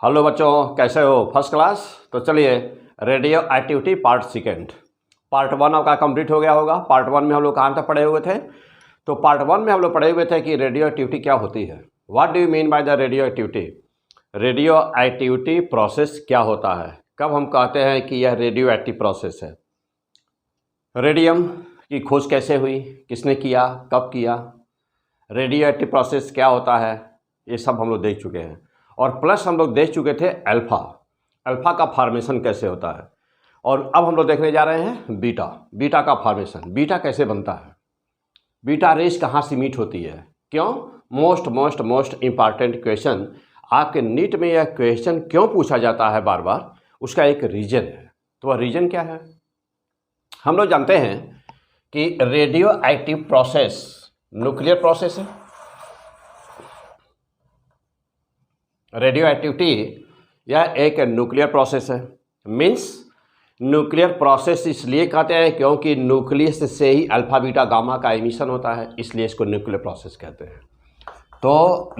Hello बच्चों, कैसे हो? First class. तो चलिए, radio activity part second, part one आपका कंप्लीट हो गया होगा। पार्ट वन में हम लोग कहाँ तक पढ़े हुए थे? तो पार्ट वन में हम लोग पढ़े हुए थे कि रेडियो एक्टिविटी क्या होती है। What do you mean by the radio activity? Radio activity process क्या होता है? कब हम कहते हैं कि यह रेडियो एक्टिव प्रोसेस है? रेडियम की खोज कैसे हुई, किसने किया, कब किया, रेडियो एक्टिव प्रोसेस क्या होता है, ये सब हम लोग देख चुके हैं। और प्लस हम लोग देख चुके थे अल्फ़ा का फॉर्मेशन कैसे होता है। और अब हम लोग देखने जा रहे हैं बीटा का फॉर्मेशन। बीटा कैसे बनता है, बीटा रेस कहाँ से मीट होती है, क्यों? मोस्ट इम्पॉर्टेंट क्वेश्चन आपके नीट में यह क्वेश्चन क्यों पूछा जाता है बार बार, उसका एक रीजन है। तो वह रीजन क्या है? हम लोग जानते हैं कि radio active process nuclear process है। रेडियो एक्टिविटी यह एक न्यूक्लियर प्रोसेस है। मीन्स न्यूक्लियर प्रोसेस इसलिए कहते हैं क्योंकि न्यूक्लियस से ही अल्फा बीटा गामा का एमिशन होता है, इसलिए इसको न्यूक्लियर प्रोसेस कहते हैं। तो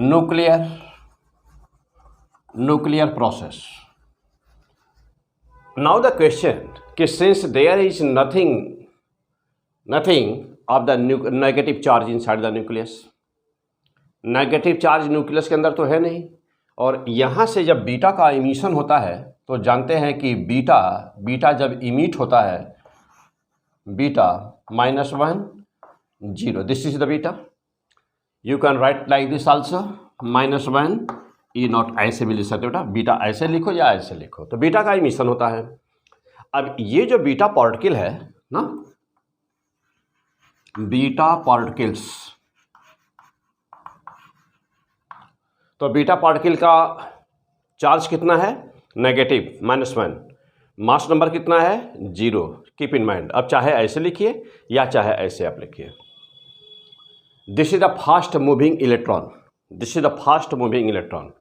nuclear process. Now the question कि since there is nothing of the negative charge inside the nucleus, negative charge nucleus के अंदर तो है नहीं, और यहाँ से जब बीटा का इमिशन होता है तो जानते हैं कि बीटा जब इमिट होता है, beta -1 0, this is the beta. You can write like this also, -1 E0, ऐसे भी लिख सकते हो बेटा। बीटा ऐसे लिखो या ऐसे लिखो, तो बीटा का इमिशन होता है। अब ये जो बीटा पार्टिकल है ना, बीटा पार्टिकल्स, तो बीटा पार्टिकल का चार्ज कितना है? नेगेटिव -1। मास नंबर कितना है? 0। Keep in mind. अब चाहे ऐसे लिखिए या चाहे ऐसे आप लिखिए। This is the fast moving electron, this is the fast moving electron,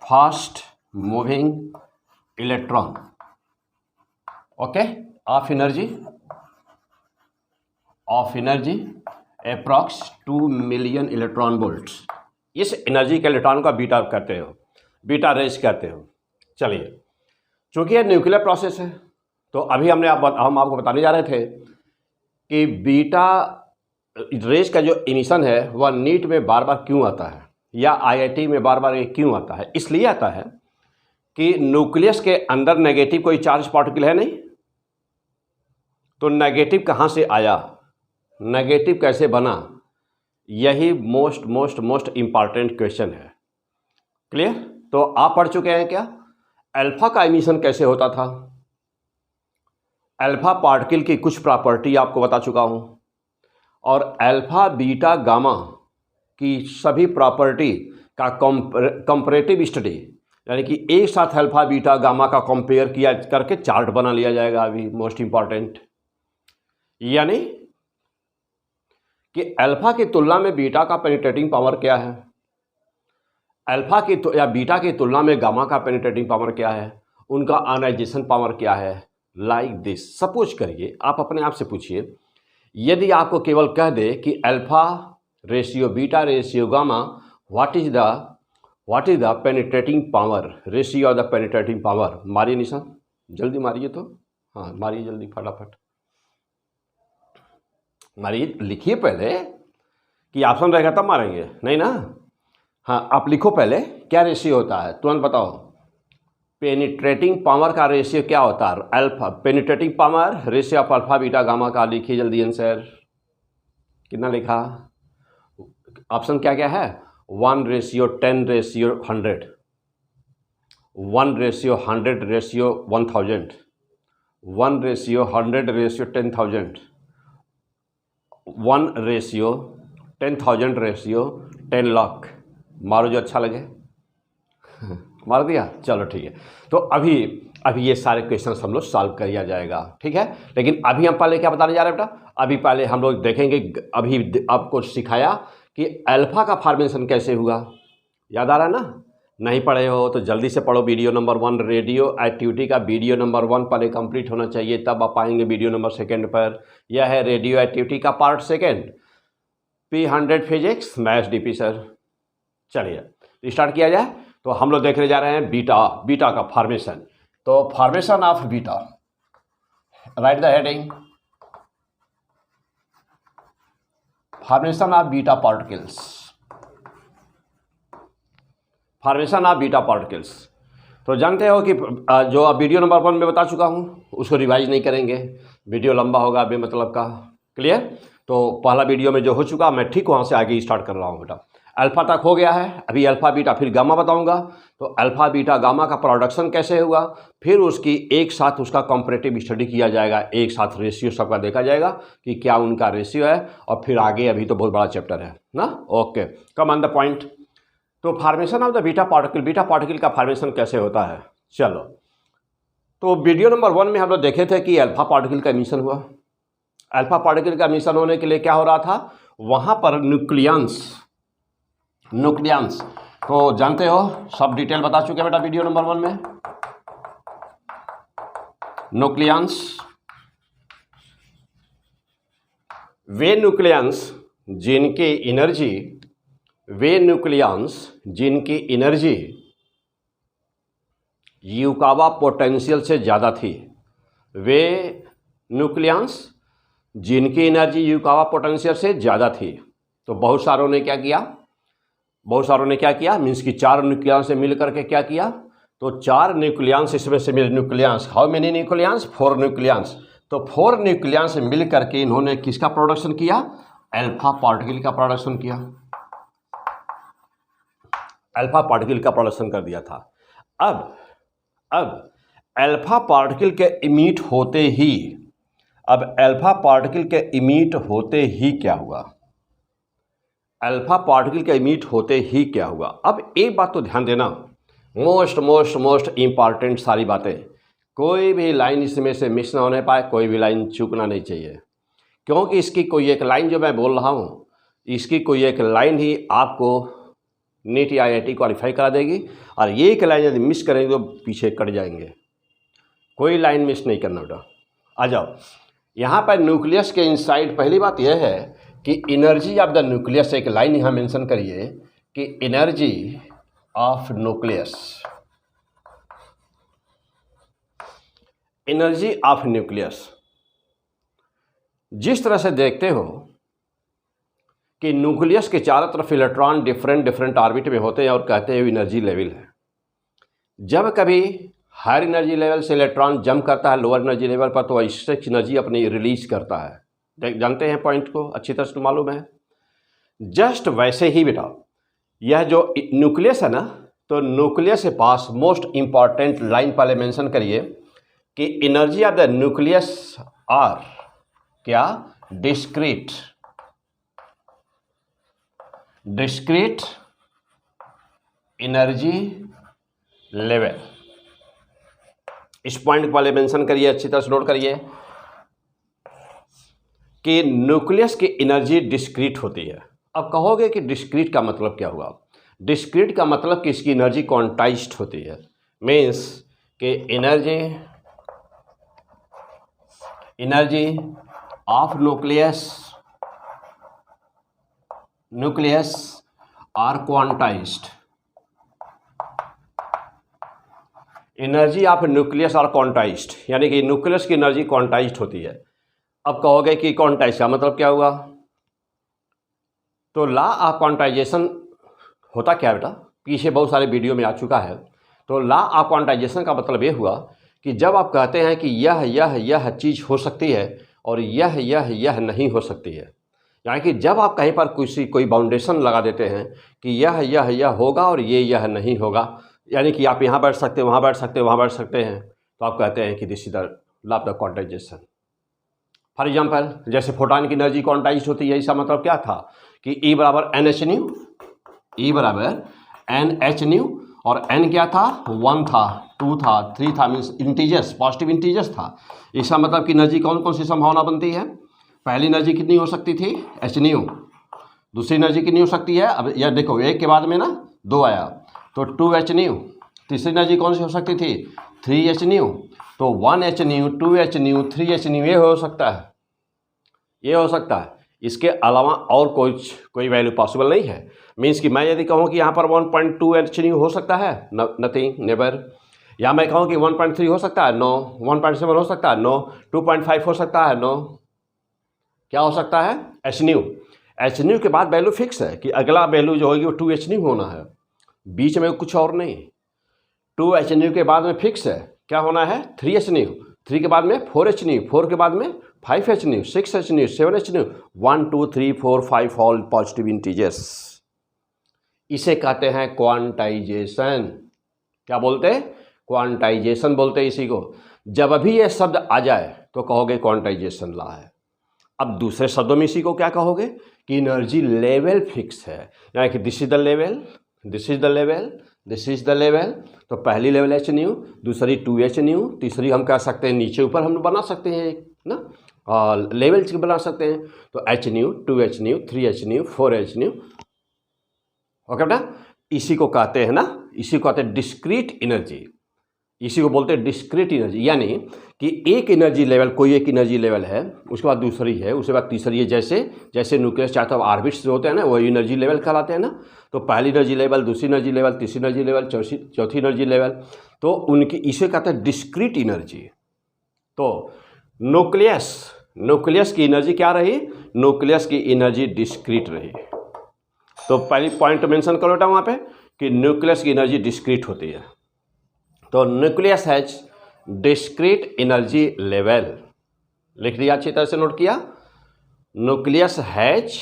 fast moving electron, okay, of energy approx 2 million electron volts. इस एनर्जी के इलेक्ट्रॉन का बीटा कहते हो, बीटा रेस कहते हो। चलिए, चूंकि यह न्यूक्लियर प्रोसेस है तो अभी हम आपको बताने जा रहे थे कि बीटा रेस का जो इमिशन है वह नीट में बार बार क्यों आता है, या आईआईटी में बार बार ये क्यों आता है। इसलिए आता है कि न्यूक्लियस के अंदर नेगेटिव कोई चार्ज पार्टिकल है नहीं, तो नेगेटिव कहाँ से आया, नेगेटिव कैसे बना, यही मोस्ट इम्पॉर्टेंट क्वेश्चन है। क्लियर? तो आप पढ़ चुके हैं क्या अल्फा का इमिशन कैसे होता था? अल्फा पार्टिकल की कुछ प्रॉपर्टी आपको बता चुका हूं, और अल्फा बीटा गामा की सभी प्रॉपर्टी का कंपैरेटिव स्टडी, यानी कि एक साथ अल्फा बीटा गामा का कंपेयर किया करके चार्ट बना लिया जाएगा अभी, मोस्ट इंपॉर्टेंट। यानी कि अल्फा की तुलना में बीटा का पेनिट्रेटिंग पावर क्या है, अल्फा की या बीटा की तुलना में गामा का पेनिट्रेटिंग पावर क्या है, उनका आयनाइजेशन पावर क्या है, लाइक दिस। सपोज करिए, आप अपने आप से पूछिए, यदि आपको केवल कह दे कि alpha ratio beta ratio gamma, what is the penetrating power, ratio of the penetrating power, मारिए निशान, जल्दी मारिए। तो हाँ, मारिए जल्दी, फटाफट मारिए, लिखिए पहले कि ऑप्शन रहेगा तब मारेंगे, नहीं ना। हाँ, आप लिखो पहले क्या रेशियो होता है, तुरंत बताओ। पेनिट्रेटिंग पावर का रेशियो क्या होता है? Alpha penetrating power ratio of alpha beta gamma का। लिखिए जल्दी आंसर, कितना लिखा? ऑप्शन क्या क्या है? 1:10:100, 1:100:1000, 1:100:10,000, 1:10,000:10 लाख। मारो जो अच्छा लगे। मार दिया, चलो ठीक है। तो अभी ये सारे क्वेश्चंस हम लोग सॉल्व किया जाएगा, ठीक है। लेकिन अभी हम पहले क्या बताने जा रहे हैं बेटा? अभी पहले हम लोग देखेंगे, अभी आपको सिखाया कि अल्फा का फॉर्मेशन कैसे हुआ, याद आ रहा है ना? नहीं पढ़े हो तो जल्दी से पढ़ो। वीडियो नंबर 1 रेडियो एक्टिविटी का वीडियो नंबर 1 पहले कंप्लीट होना चाहिए, तब आप आएंगे वीडियो नंबर 2 पर। यह है रेडियो एक्टिविटी का part 2, P100 physics maths DP sir. चलिए स्टार्ट किया जाए। तो हम लोग देखने जा रहे हैं बीटा का फॉर्मेशन। तो formation of beta, right the heading, formation of beta particles, formation of beta particles. तो जानते हो कि जो अब वीडियो नंबर 1 में बता चुका हूँ, उसको रिवाइज नहीं करेंगे, वीडियो लंबा होगा बेमतलब का। क्लियर? तो पहला वीडियो में जो हो चुका, मैं ठीक वहाँ से आगे स्टार्ट कर रहा हूँ बेटा। अल्फ़ा तक हो गया है, अभी अल्फ़ा बीटा फिर गामा बताऊंगा। तो अल्फ़ा बीटा गामा का प्रोडक्शन कैसे हुआ, फिर उसकी एक साथ उसका कंपैरेटिव स्टडी किया जाएगा, एक साथ रेशियो सबका देखा जाएगा कि क्या उनका रेशियो है, और फिर आगे अभी तो बहुत बड़ा चैप्टर है ना। Okay, come on the point. तो formation of the beta particle का फार्मेशन कैसे होता है, चलो। तो वीडियो नंबर 1 में हम लोग देखे थे कि अल्फ़ा पार्टिकल का एमिशन हुआ। अल्फ़ा पार्टिकल का एमिशन होने के लिए क्या हो रहा था, वहाँ पर न्यूक्लियंस तो जानते हो, सब डिटेल बता चुके बेटा वीडियो नंबर 1 में। न्यूक्लियंस वे न्यूक्लियंस जिनकी एनर्जी युकावा पोटेंशियल से ज़्यादा थी। वे न्यूक्लियंस जिनकी एनर्जी युकावा पोटेंशियल से ज़्यादा थी। तो बहुत सारों ने क्या किया, मीन्स कि 4 न्यूक्लियंस से मिल करके क्या किया, तो 4 न्यूक्लियंस इसमें से मिले nucleons, how many nucleons, 4 nucleons. तो 4 न्यूक्लियंस से मिल करके इन्होंने किसका प्रोडक्शन किया, अल्फा पार्टिकल का प्रोडक्शन किया, अल्फा पार्टिकल का प्रोडक्शन कर दिया था। अब अल्फा पार्टिकल के इमिट होते ही क्या हुआ, अल्फा पार्टिकल के इमिट होते ही क्या हुआ। अब एक बात तो ध्यान देना, मोस्ट इम्पॉर्टेंट सारी बातें, कोई भी लाइन इसमें से मिस ना होने पाए, कोई भी लाइन चूकना नहीं चाहिए, क्योंकि इसकी कोई एक लाइन जो मैं बोल रहा हूँ, इसकी कोई एक लाइन ही आपको नीट या IIT क्वालिफाई करा देगी, और ये एक लाइन यदि मिस करेंगे तो पीछे कट जाएंगे। कोई लाइन मिस नहीं करना बेटा। आ जाओ, यहाँ पर न्यूक्लियस के इनसाइड पहली बात यह है कि एनर्जी ऑफ द न्यूक्लियस, एक लाइन यहाँ मेंशन करिए कि एनर्जी ऑफ न्यूक्लियस, जिस तरह से देखते हो कि न्यूक्लियस के चारों तरफ इलेक्ट्रॉन डिफरेंट ऑर्बिट में होते हैं और कहते हैं एनर्जी लेवल है। जब कभी हायर एनर्जी लेवल से इलेक्ट्रॉन जंप करता है लोअर एनर्जी लेवल पर, तो इससे एनर्जी अपनी रिलीज करता है। जानते हैं पॉइंट को, अच्छी तरह से मालूम है। जस्ट वैसे ही बेटा यह जो न्यूक्लियस है ना, तो न्यूक्लियस के पास मोस्ट इंपॉर्टेंट लाइन पहले मेंशन करिए कि energy of the nucleus are क्या, डिस्क्रीट एनर्जी लेवल। इस पॉइंट को पहले मेंशन करिए, अच्छी तरह से नोट करिए कि न्यूक्लियस की एनर्जी डिस्क्रीट होती है। अब कहोगे कि डिस्क्रीट का मतलब क्या हुआ, डिस्क्रीट का मतलब कि इसकी एनर्जी क्वांटाइज्ड होती है, मीन्स कि energy of nucleus are quantized, energy of nucleus are quantized, यानी कि न्यूक्लियस की एनर्जी क्वांटाइज्ड होती है। अब कहोगे कि क्वांटाइज का मतलब क्या हुआ, तो लॉ ऑफ क्वांटाइजेशन होता क्या बेटा, पीछे बहुत सारे वीडियो में आ चुका है। तो लॉ ऑफ क्वांटाइजेशन का मतलब ये हुआ कि जब आप कहते हैं कि यह चीज़ हो सकती है और यह नहीं हो सकती है, यानी कि जब आप कहीं पर कोई बाउंडेशन लगा देते हैं कि यह होगा और यह नहीं होगा, यानी कि आप यहाँ बैठ सकते हैं, वहाँ बैठ सकते हैं, वहाँ बैठ सकते हैं, तो आप कहते हैं कि this is the law of the quantization. For example, जैसे फोटॉन की एनर्जी क्वांटाइज्ड होती है, इसका मतलब क्या था कि E बराबर NH न्यू, और N क्या था, 1 था, 2 था, 3 था, मीन्स इंटीजर्स, पॉजिटिव इंटीजर्स था। इसका मतलब कि एनर्जी कौन कौन सी संभावना बनती है, पहली एनर्जी कितनी हो सकती थी, H न्यू, दूसरी एनर्जी कितनी हो सकती है, अब यह देखो एक के बाद में ना 2 आया तो 2H न्यू, तीसरी एनर्जी कौन सी हो सकती थी, 3H न्यू, तो 1H new, 2H new, 3H new, ये हो सकता है। इसके अलावा और कोई वैल्यू पॉसिबल नहीं है। मीन्स कि मैं यदि कहूँ कि यहाँ पर 1.2 Hν हो सकता है, नथिंग, नेवर। या मैं कहूँ कि 1.3 हो सकता है, नो। 1.7 हो सकता है, नो। 2.5 हो सकता है, नो। क्या हो सकता है? Hν। Hν के बाद वैल्यू फिक्स है कि अगला वैल्यू जो होगी वो 2Hν होना है, बीच में कुछ और नहीं। 2Hν के बाद में फिक्स है क्या होना है? 3Hν। 3 के बाद में 4Hν, 4 के बाद में 5Hν, 6Hν, 7Hν, 1 2 3 4 5 all positive integers. इसे कहते हैं क्वांटाइजेशन। क्या बोलते हैं? क्वांटाइजेशन बोलते हैं इसी को। जब अभी ये शब्द आ जाए तो कहोगे क्वांटाइजेशन ला है। अब दूसरे शब्दों में इसी को क्या कहोगे कि एनर्जी लेवल फिक्स है, यानी कि this is the level, this is the level, this is the level. तो पहली लेवल Hν, दूसरी 2Hν, तीसरी हम कह सकते हैं नीचे ऊपर हम बना सकते हैं ना, और लेवल बना सकते हैं। तो Hν, 2Hν, 3Hν, 4Hν। Okay बेटा, इसी को कहते हैं ना, इसी को कहते हैं डिस्क्रीट एनर्जी। इसी को बोलते हैं डिस्क्रीट एनर्जी, यानी कि एक एनर्जी लेवल, कोई एक एनर्जी लेवल है, उसके बाद दूसरी है, उसके बाद तीसरी है। जैसे जैसे न्यूक्लियस चाहता है ऑर्बिट्स जो होते हैं ना, वही एनर्जी लेवल कहलाते हैं ना। तो पहली एनर्जी लेवल, दूसरी एनर्जी लेवल, तीसरी एनर्जी लेवल, चौथी एनर्जी लेवल। तो उनकी इसे कहते हैं डिस्क्रीट एनर्जी। तो न्यूक्लियस की एनर्जी क्या रही? न्यूक्लियस की एनर्जी डिस्क्रीट रही। तो पहली पॉइंट मेंशन करो बेटा वहाँ पे कि न्यूक्लियस की एनर्जी डिस्क्रीट होती है। तो nucleus has discrete energy level. लिख दिया, अच्छी तरह से नोट किया। Nucleus has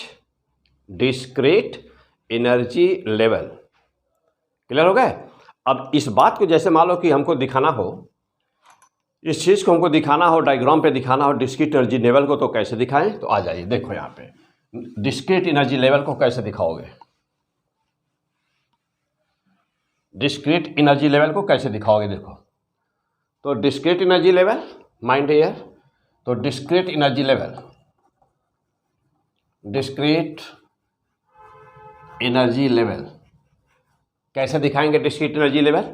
discrete energy level. Clear हो गए? अब इस बात को जैसे मान लो कि हमको दिखाना हो, इस चीज़ को हमको दिखाना हो, डायग्राम पे दिखाना हो डिस्क्रीट एनर्जी लेवल को, तो कैसे दिखाएं? तो आ जाइए, देखो यहाँ पे डिस्क्रीट एनर्जी लेवल को कैसे दिखाओगे? डिस्क्रीट एनर्जी लेवल को कैसे दिखाओगे? देखो, तो discrete energy level, mind here. तो discrete energy level, discrete energy level कैसे दिखाएंगे? डिस्क्रीट एनर्जी लेवल,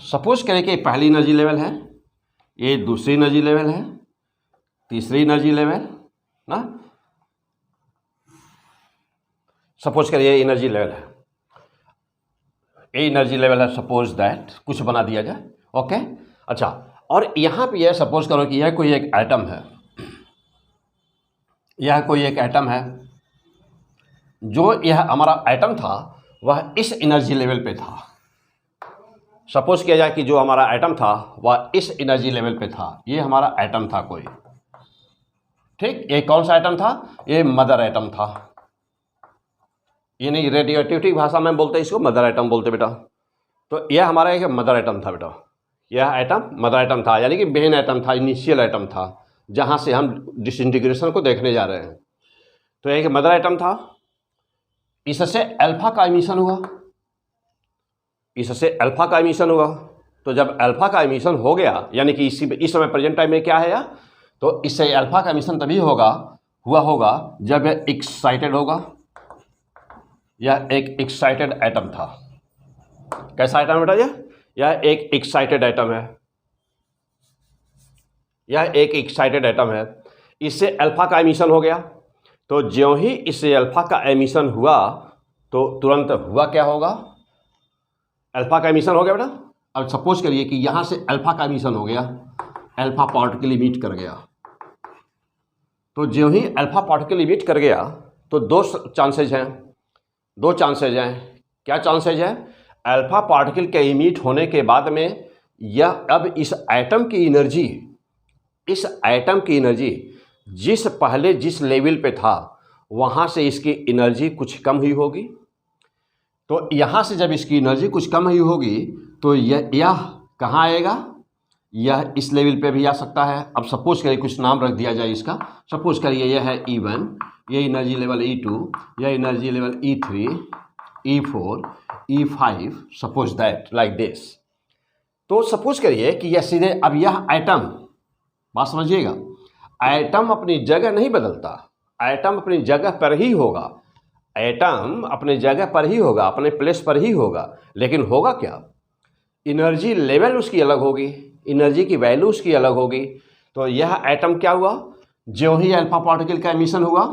सपोज करें कि पहली एनर्जी लेवल है, ये दूसरी एनर्जी लेवल है, तीसरी एनर्जी लेवल ना, सपोज करिए एनर्जी लेवल है, ये एनर्जी लेवल है, सपोज दैट कुछ बना दिया जाए। ओके, अच्छा। और यहाँ पे यह सपोज करो कि यह कोई एक एटम है, यह कोई एक एटम है, जो यह हमारा एटम था वह इस एनर्जी लेवल पे था। सपोज किया जाए कि जो हमारा एटम था वह इस एनर्जी लेवल पे था, ये हमारा एटम था कोई, ठीक। ये कौन सा एटम था? ये मदर एटम था। ये नहीं, रेडियो एक्टिविटी भाषा में बोलते हैं इसको, मदर एटम बोलते बेटा। तो यह हमारा एक मदर एटम था बेटा, यह एटम मदर एटम था, यानी कि मेन एटम था, इनिशियल एटम था, जहाँ से हम डिसइंटीग्रेशन को देखने जा रहे हैं। तो एक मदर एटम था, इससे अल्फा का एमिशन हुआ, इससे अल्फा का एमिशन हुआ। तो जब अल्फा का एमिशन हो गया, यानी कि इस समय प्रेजेंट टाइम में क्या है, तो इससे अल्फा का एमिशन तभी हुआ होगा जब यह एक्साइटेड होगा। यह एक एक्साइटेड एटम था। कैसा एटम बेटा? यह एक एक्साइटेड एटम है, यह एक एक्साइटेड एटम है। इससे अल्फा का एमिशन हो गया। तो ज्यों ही इससे अल्फा का एमिशन हुआ तो तुरंत हुआ क्या होगा? अल्फा का एमिशन हो गया बेटा। अब सपोज करिए कि यहाँ से अल्फा का एमिशन हो गया, अल्फा पार्टिकल इमिट कर गया। तो ज्यों ही अल्फा पार्टिकल इमिट कर गया तो दो चांसेज हैं। क्या चांसेज है? अल्फा पार्टिकल के इमिट होने के बाद में यह अब इस एटम की एनर्जी जिस लेवल पे था वहाँ से इसकी एनर्जी कुछ कम हुई होगी। तो यहाँ से जब इसकी एनर्जी कुछ कम हुई होगी तो यह कहाँ आएगा? यह इस लेवल पे भी आ सकता है। अब सपोज करिए कुछ नाम रख दिया जाए इसका। सपोज करिए यह है E1, यह एनर्जी लेवल E2, यह energy level E3, E4, E5, suppose that like this. तो सपोज करिए कि यह सीधे, अब यह एटम, बात समझिएगा, एटम अपनी जगह नहीं बदलता, एटम अपनी जगह पर ही होगा, एटम अपने जगह पर ही होगा, अपने प्लेस पर ही होगा। लेकिन होगा क्या? एनर्जी लेवल उसकी अलग होगी, एनर्जी की वैल्यू उसकी अलग होगी। तो यह एटम क्या हुआ? जो ही अल्फा पार्टिकल का एमिशन हुआ,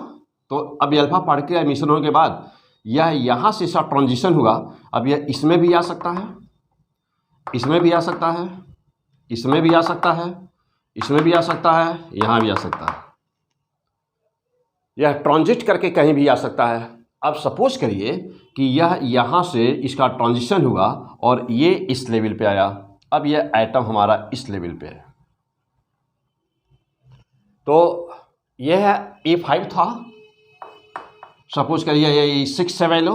तो अब अल्फा पार्टिकल का एमिशन होने के बाद यह यहाँ से इसका ट्रांजिशन हुआ। अब यह इसमें भी आ सकता है, इसमें भी आ सकता है, इसमें भी आ सकता है, इसमें भी आ सकता है, यहाँ भी आ सकता है। यह ट्रांजिट करके कहीं भी आ सकता है। अब सपोज करिए कि यह यहाँ से इसका ट्रांजिशन हुआ और ये इस लेवल पे आया। अब यह एटम हमारा इस लेवल पे है। तो यह E5 था, सपोज करिए ये E6 है वैल्यू।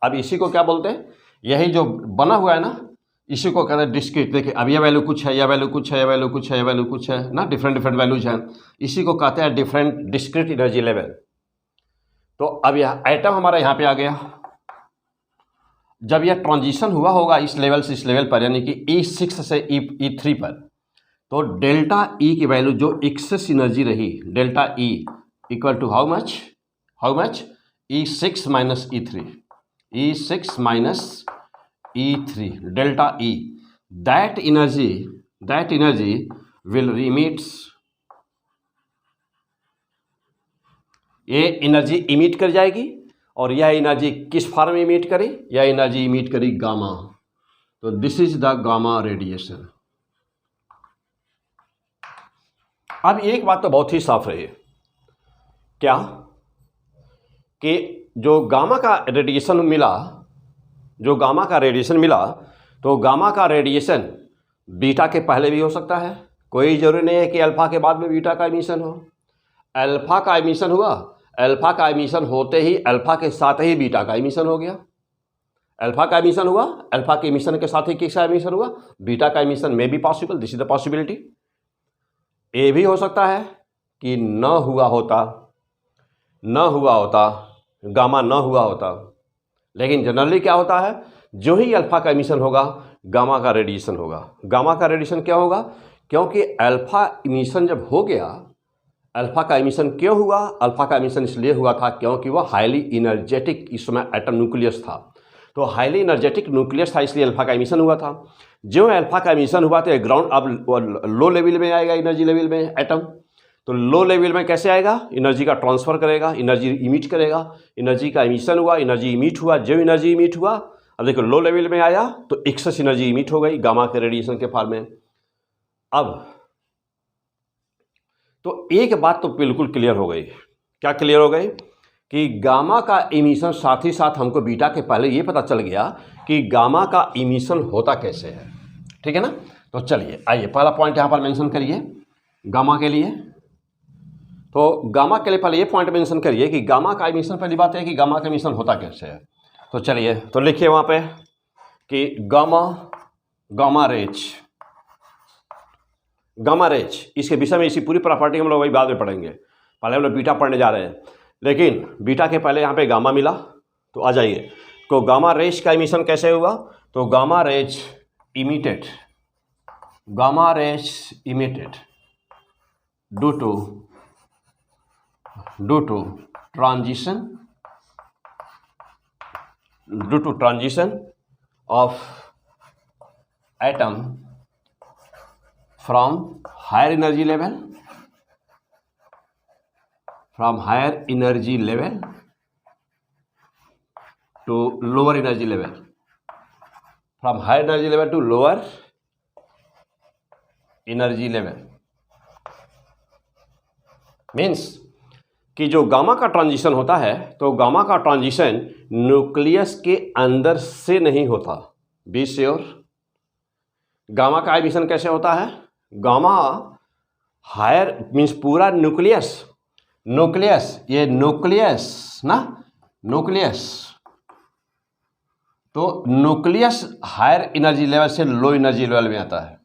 अब इसी को क्या बोलते हैं, यही जो बना हुआ है ना, इसी को कहते हैं डिस्क्रीट। देखिए अब यह वैल्यू कुछ है, यह वैल्यू कुछ है, यह वैल्यू कुछ है, यह वैल्यू कुछ है ना, डिफरेंट डिफरेंट वैल्यूज हैं। इसी को कहते हैं डिफरेंट डिस्क्रीट एनर्जी लेवल। तो अब यह एटम हमारा यहाँ पे आ गया। जब यह ट्रांजिशन हुआ होगा इस लेवल से इस लेवल पर, यानी कि E6 से E3 पर, तो डेल्टा E की वैल्यू जो एक्सेस एनर्जी रही, delta E equal to how much E6 minus E3, E6 minus E3, delta E, that energy will emits, ये एनर्जी इमिट कर जाएगी। और यह एनर्जी किस फॉर्म में इमिट करी, यह एनर्जी इमिट करी गामा। तो this is the gamma radiation. अब एक बात तो बहुत ही साफ रही, क्या कि जो गामा का रेडिएशन मिला, तो गामा का रेडिएशन बीटा के पहले भी हो सकता है। कोई जरूरी नहीं है कि अल्फा के बाद में बीटा का एमिशन हो। अल्फा का एमिशन हुआ, अल्फा का एमिशन होते ही अल्फा के साथ ही बीटा का एमिशन हो गया। अल्फा का एमिशन हुआ, अल्फा के एमिशन के साथ ही किसका एमिशन हुआ, बीटा का एमिशन में भी possible. This is the possibility. ये भी हो सकता है कि न हुआ होता, गामा न हुआ होता। लेकिन जनरली क्या होता है, जो ही अल्फा का एमिशन होगा गामा का रेडिएशन होगा। गामा का रेडिएशन क्या होगा, क्योंकि अल्फा एमिशन जब हो गया, अल्फा का एमिशन क्यों हुआ, अल्फा का एमिशन इसलिए हुआ था क्योंकि वह हाईली इनर्जेटिक इस समय एटम न्यूक्लियस था। तो हाईली इनर्जेटिक न्यूक्लियस था, इसलिए अल्फा का एमिशन हुआ था। जो अल्फा का एमिशन हुआ तो ग्राउंड अब लो लेवल में आएगा, एनर्जी लेवल में एटम। तो लो लेवल में कैसे आएगा, एनर्जी का ट्रांसफर करेगा, एनर्जी इमिट करेगा। एनर्जी का एमिशन हुआ, एनर्जी इमिट हुआ। जो एनर्जी इमिट हुआ, अब देखो लो लेवल में आया तो एक्सेस एनर्जी इमिट हो गई गामा के रेडिएशन के फॉर्म में। अब तो एक बात तो बिल्कुल क्लियर हो गई। क्या क्लियर हो गई, कि गामा का इमिशन साथ ही साथ हमको बीटा के पहले ये पता चल गया कि गामा का इमिशन होता कैसे है। ठीक है ना। तो चलिए आइए पहला पॉइंट यहाँ पर मेंशन करिए गामा के लिए। तो गामा के लिए पहले ये पॉइंट मेंशन करिए कि गामा का इमिशन, पहली बात है कि गामा का इमिशन होता कैसे है। तो चलिए तो लिखिए वहाँ पे कि गामा रेज, इसके विषय में इसी पूरी प्रॉपर्टी हम लोग वही बाद में पढ़ेंगे। पहले हम लोग बीटा पढ़ने जा रहे हैं, लेकिन बीटा के पहले यहाँ पे गामा मिला। तो आ जाइए, तो गामा रेज का इमिशन कैसे हुआ। तो gamma rays emitted due to transition of atom from higher energy level to lower energy level, from higher energy level to lower energy level, means कि जो गामा का ट्रांजिशन होता है, तो गामा का ट्रांजिशन न्यूक्लियस के अंदर से नहीं होता। Be sure. गामा का एमिशन कैसे होता है, गामा हायर मीन्स पूरा न्यूक्लियस, ये न्यूक्लियस ना, तो न्यूक्लियस हायर एनर्जी लेवल से लो एनर्जी लेवल में आता है।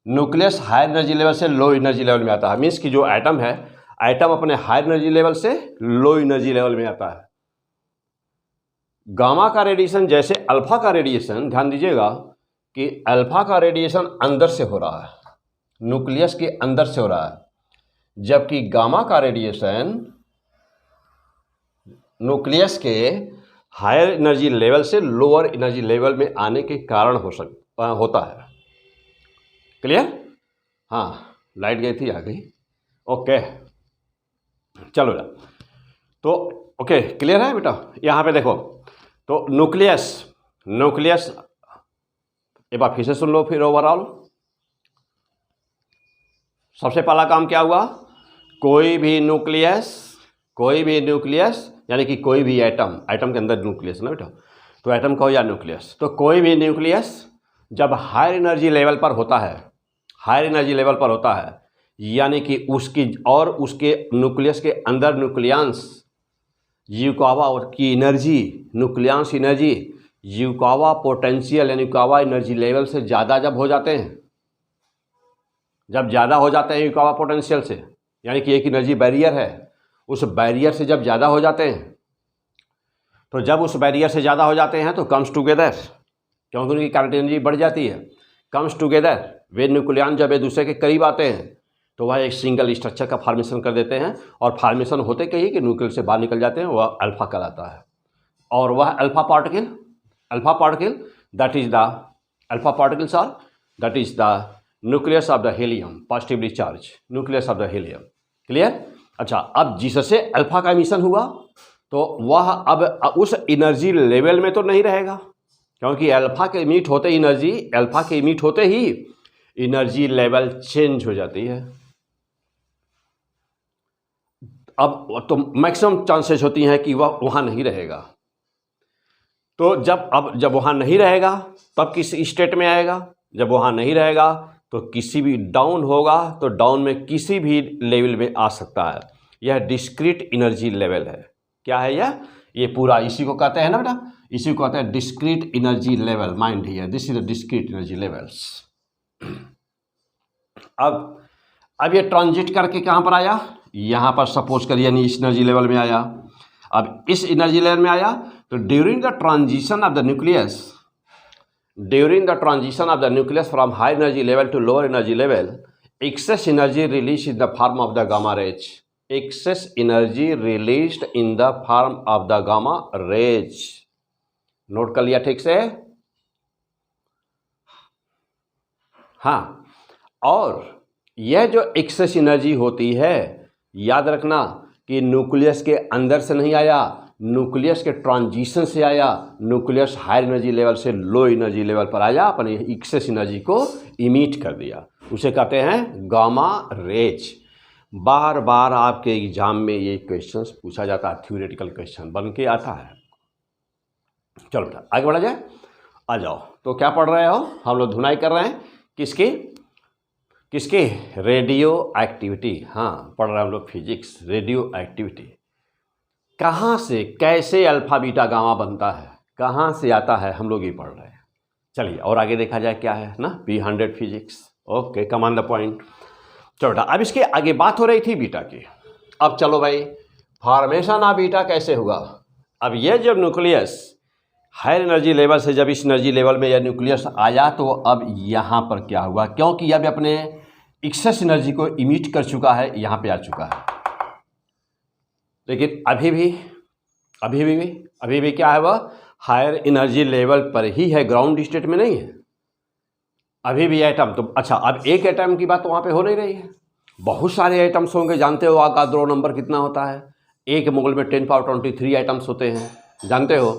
न्यूक्लियस हायर एनर्जी लेवल से लो एनर्जी लेवल में आता है। मीन्स कि जो एटम है, एटम अपने हायर एनर्जी लेवल से लो एनर्जी लेवल में आता है। गामा का रेडिएशन जैसे अल्फा का रेडिएशन, ध्यान दीजिएगा कि अल्फा का रेडिएशन अंदर से हो रहा है, न्यूक्लियस के अंदर से हो रहा है, जबकि गामा का रेडिएशन न्यूक्लियस के हायर एनर्जी लेवल से लोअर एनर्जी लेवल में आने के कारण होता है। क्लियर। हाँ, लाइट गई थी, आ गई। ओके, चलो ना, तो ओके क्लियर है बेटा। यहाँ पे देखो, तो न्यूक्लियस एक बार फिर से सुन लो फिर ओवरऑल। सबसे पहला काम क्या हुआ, कोई भी न्यूक्लियस यानी कि कोई भी एटम के अंदर न्यूक्लियस ना बेटा, तो एटम कहो या न्यूक्लियस, तो कोई भी न्यूक्लियस जब हायर एनर्जी लेवल पर होता है, यानी कि उसके न्यूक्लियस के अंदर न्यूक्लियंस युकावा की energy, nucleons energy Yukawa potential यानी युकावा एनर्जी लेवल से ज़्यादा जब हो जाते हैं, युकावा पोटेंशियल से, यानी कि एक एनर्जी बैरियर है, उस बैरियर से जब ज़्यादा हो जाते हैं, तो जब उस बैरियर से ज़्यादा हो जाते हैं तो कम्स टुगेदर, क्योंकि उनकी काइनेटिक एनर्जी बढ़ जाती है, कम्स टुगेदर, वे न्यूक्लियन जब एक दूसरे के करीब आते हैं तो वह एक सिंगल स्ट्रक्चर का फॉर्मेशन कर देते हैं, और फॉर्मेशन होते कहीं कि न्यूक्लियस से बाहर निकल जाते हैं, वह अल्फा कहलाता है। और वह alpha particle that is the nucleus of the helium, positively charge nucleus of the helium. Clear. अच्छा, अब जिससे अल्फा का एमिशन हुआ तो वह अब उस एनर्जी लेवल में तो नहीं रहेगा, क्योंकि अल्फा के इमिट होते ही एनर्जी लेवल चेंज हो जाती है। अब तो मैक्सिमम चांसेस होती हैं कि वह वहाँ नहीं रहेगा। तो जब वहाँ नहीं रहेगा तब किस स्टेट में आएगा, जब वहाँ नहीं रहेगा तो किसी भी डाउन होगा, तो डाउन में किसी भी लेवल में आ सकता है। यह डिस्क्रीट एनर्जी लेवल है। क्या है यह? ये पूरा इसी को कहते हैं ना बेटा, इसी को कहते हैं discrete energy level. Mind here, this is the discrete energy levels. अब ये ट्रांजिट करके कहाँ पर आया, यहाँ पर सपोज करिए इस एनर्जी लेवल में आया। अब इस एनर्जी लेवल में आया तो during the transition of the nucleus from high energy level to lower energy level, excess energy release in the form of the gamma rays. Excess energy released in the form of the gamma rays. Note कर लिया ठीक से? हाँ, और यह जो excess energy होती है, याद रखना कि न्यूक्लियस के अंदर से नहीं आया, न्यूक्लियस के ट्रांजिशन से आया। न्यूक्लियस हायर एनर्जी लेवल से लो एनर्जी लेवल पर आया, अपने एक्सेस एनर्जी को इमिट कर दिया, उसे कहते हैं गामा रेज। बार बार आपके एग्जाम में ये क्वेश्चंस पूछा जाता है, थ्योरेटिकल क्वेश्चन बन के आता है। चलो बेटा आगे बढ़ा जाए, आ जाओ। तो क्या पढ़ रहे हो हम लोग? धुनाई कर रहे हैं किसकी? Radio activity. हाँ, पढ़ रहे हैं हम लोग फिजिक्स, रेडियो एक्टिविटी। कहाँ से कैसे अल्फा बीटा गामा बनता है, कहाँ से आता है, हम लोग ये पढ़ रहे हैं। चलिए और आगे देखा जाए क्या है ना, P100 physics. Okay, come on the point. चलो बेटा, अब इसके आगे बात हो रही थी बीटा की। अब चलो भाई, फॉर्मेशन ऑफ बीटा कैसे हुआ। अब ये जब न्यूक्लियस हायर एनर्जी लेवल से जब इस एनर्जी लेवल में यह न्यूक्लियस आया, तो अब यहाँ पर क्या हुआ, क्योंकि अब अपने एक्सेस एनर्जी को इमिट कर चुका है, यहाँ पे आ चुका है। लेकिन अभी भी क्या है, वह हायर एनर्जी लेवल पर ही है, ग्राउंड स्टेट में नहीं है अभी भी एटम। तो अच्छा, अब एक एटम की बात तो वहाँ पे हो नहीं रही है, बहुत सारे एटम्स होंगे। जानते हो आगाद्रो नंबर कितना होता है? एक मोल में 10⁻23 एटम्स होते हैं, जानते हो।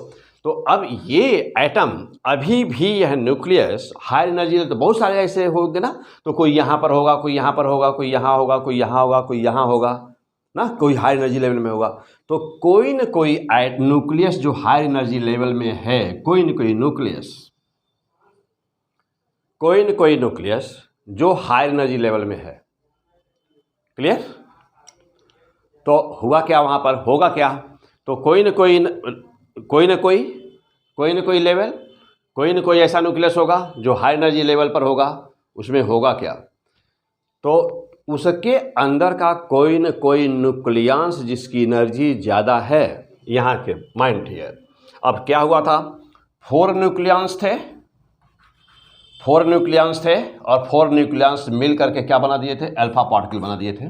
तो अब ये एटम अभी भी यह न्यूक्लियस हायर एनर्जी, तो बहुत सारे ऐसे होंगे ना, तो कोई यहाँ पर होगा, कोई यहाँ पर होगा, कोई यहाँ होगा, कोई यहाँ होगा, कोई यहाँ होगा ना, कोई हायर एनर्जी लेवल में होगा। तो कोई न कोई न्यूक्लियस जो हायर एनर्जी लेवल में है, कोई न कोई न्यूक्लियस जो हायर एनर्जी लेवल में है। क्लियर? तो हुआ क्या वहाँ पर, होगा क्या, तो कोई न कोई ऐसा न्यूक्लियस होगा जो हाई एनर्जी लेवल पर होगा। उसमें होगा क्या, तो उसके अंदर का कोई न कोई न्यूक्लियस जिसकी एनर्जी ज़्यादा है, यहाँ के माइंड हियर। अब क्या हुआ था, 4 न्यूक्लियस थे और 4 न्यूक्लियस मिल करके क्या बना दिए थे, अल्फा पार्टिकल बना दिए थे।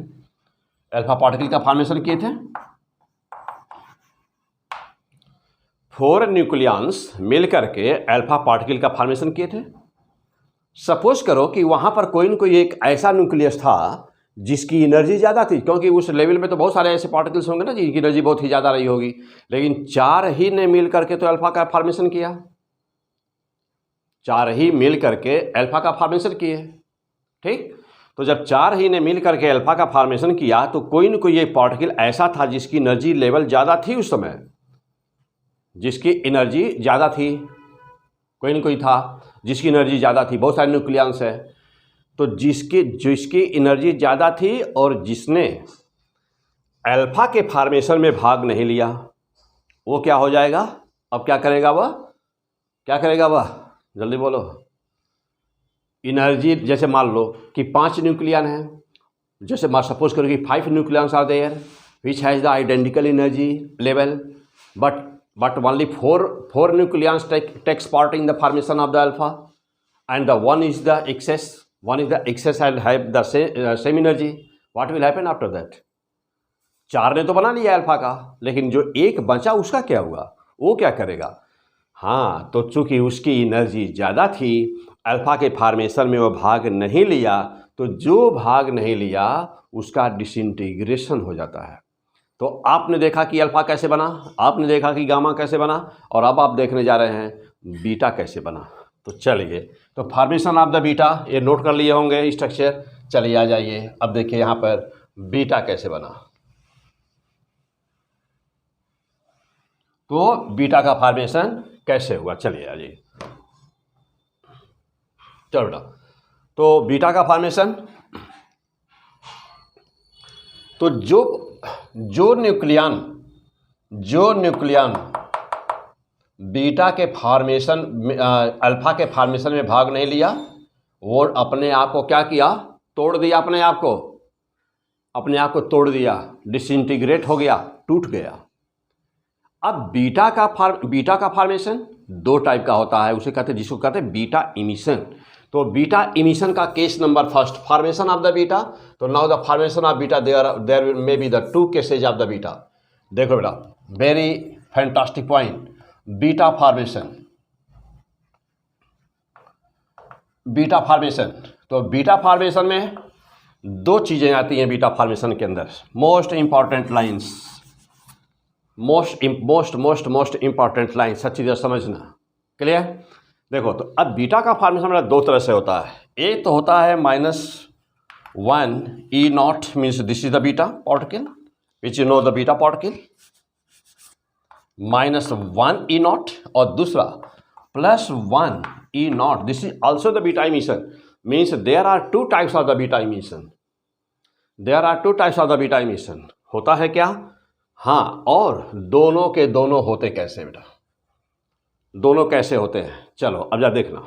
अल्फा पार्टिकल का फॉर्मेशन किए थे। 4 न्यूक्लियस मिल करके अल्फा पार्टिकल का फॉर्मेशन किए थे। सपोज करो कि वहां पर कोई न कोई एक ऐसा न्यूक्लियस था जिसकी एनर्जी ज़्यादा थी, क्योंकि उस लेवल में तो बहुत सारे ऐसे पार्टिकल्स होंगे ना जिनकी एनर्जी बहुत ही ज़्यादा रही होगी, लेकिन 4 ही ने मिल करके तो अल्फा का फॉर्मेशन किया, 4 ही मिल करके अल्फा का फॉर्मेशन किए। ठीक, तो जब 4 ही ने मिल करके अल्फा का फॉर्मेशन किया तो कोई न कोई एक पार्टिकल ऐसा था जिसकी एनर्जी लेवल ज़्यादा थी उस समय, जिसकी एनर्जी ज़्यादा थी, कोई न कोई था जिसकी एनर्जी ज़्यादा थी। बहुत सारे न्यूक्लियंस है, तो जिसकी एनर्जी ज़्यादा थी और जिसने अल्फा के फॉर्मेशन में भाग नहीं लिया, वो क्या हो जाएगा? अब क्या करेगा वह? क्या करेगा वह? जल्दी बोलो। एनर्जी जैसे मान लो कि 5 न्यूक्लियन हैं, जैसे मान सपोज करो कि 5 nucleons are there which has the identical energy level, but only 4 nucleons takes part in the formation of the alpha, and the one is the excess and have the same energy. What will happen after that? 4 ने तो बना लिया alpha का, लेकिन जो एक बचा उसका क्या हुआ? वो क्या करेगा? हाँ, तो चूंकि उसकी एनर्जी ज़्यादा थी, अल्फा के फॉर्मेशन में वो भाग नहीं लिया, तो जो भाग नहीं लिया उसका डिसइंटीग्रेशन हो जाता है। तो आपने देखा कि अल्फा कैसे बना, आपने देखा कि गामा कैसे बना, और अब आप देखने जा रहे हैं बीटा कैसे बना। तो चलिए, तो फॉर्मेशन ऑफ द बीटा ये नोट कर लिए होंगे स्ट्रक्चर। चलिए आ जाइए, अब देखिए यहाँ पर बीटा कैसे बना। तो बीटा का फॉर्मेशन कैसे हुआ, चलिए आ जाइए। चलो बेटा, तो बीटा का फॉर्मेशन, तो जो न्यूक्लियन बीटा के फॉर्मेशन अल्फा के फॉर्मेशन में भाग नहीं लिया, वो अपने आप को क्या किया? तोड़ दिया, अपने आप को तोड़ दिया, डिसइंटीग्रेट हो गया, टूट गया। अब बीटा का फॉर्मेशन 2 टाइप का होता है, जिसको कहते हैं बीटा इमिशन। तो बीटा इमिशन का case number first, formation of the beta. तो now the formation of beta, there may be the 2 cases of the beta. देखो बेटा, very fantastic point, beta formation. तो बीटा फॉर्मेशन में 2 चीज़ें आती हैं बीटा फॉर्मेशन के अंदर, most important lines, most important lines, अच्छी तरह समझना। क्लियर? देखो, तो अब बीटा का फॉर्मेशन मेरा 2 तरह से होता है। एक तो होता है -1 E0, means this is the beta particle which you know the beta particle, -1 E0, और दूसरा +1 E0, this is also the beta emission. Means there are 2 types of the beta emission. होता है क्या? हाँ, और दोनों के दोनों होते कैसे बेटा? दोनों कैसे होते हैं? चलो अब जा देखना।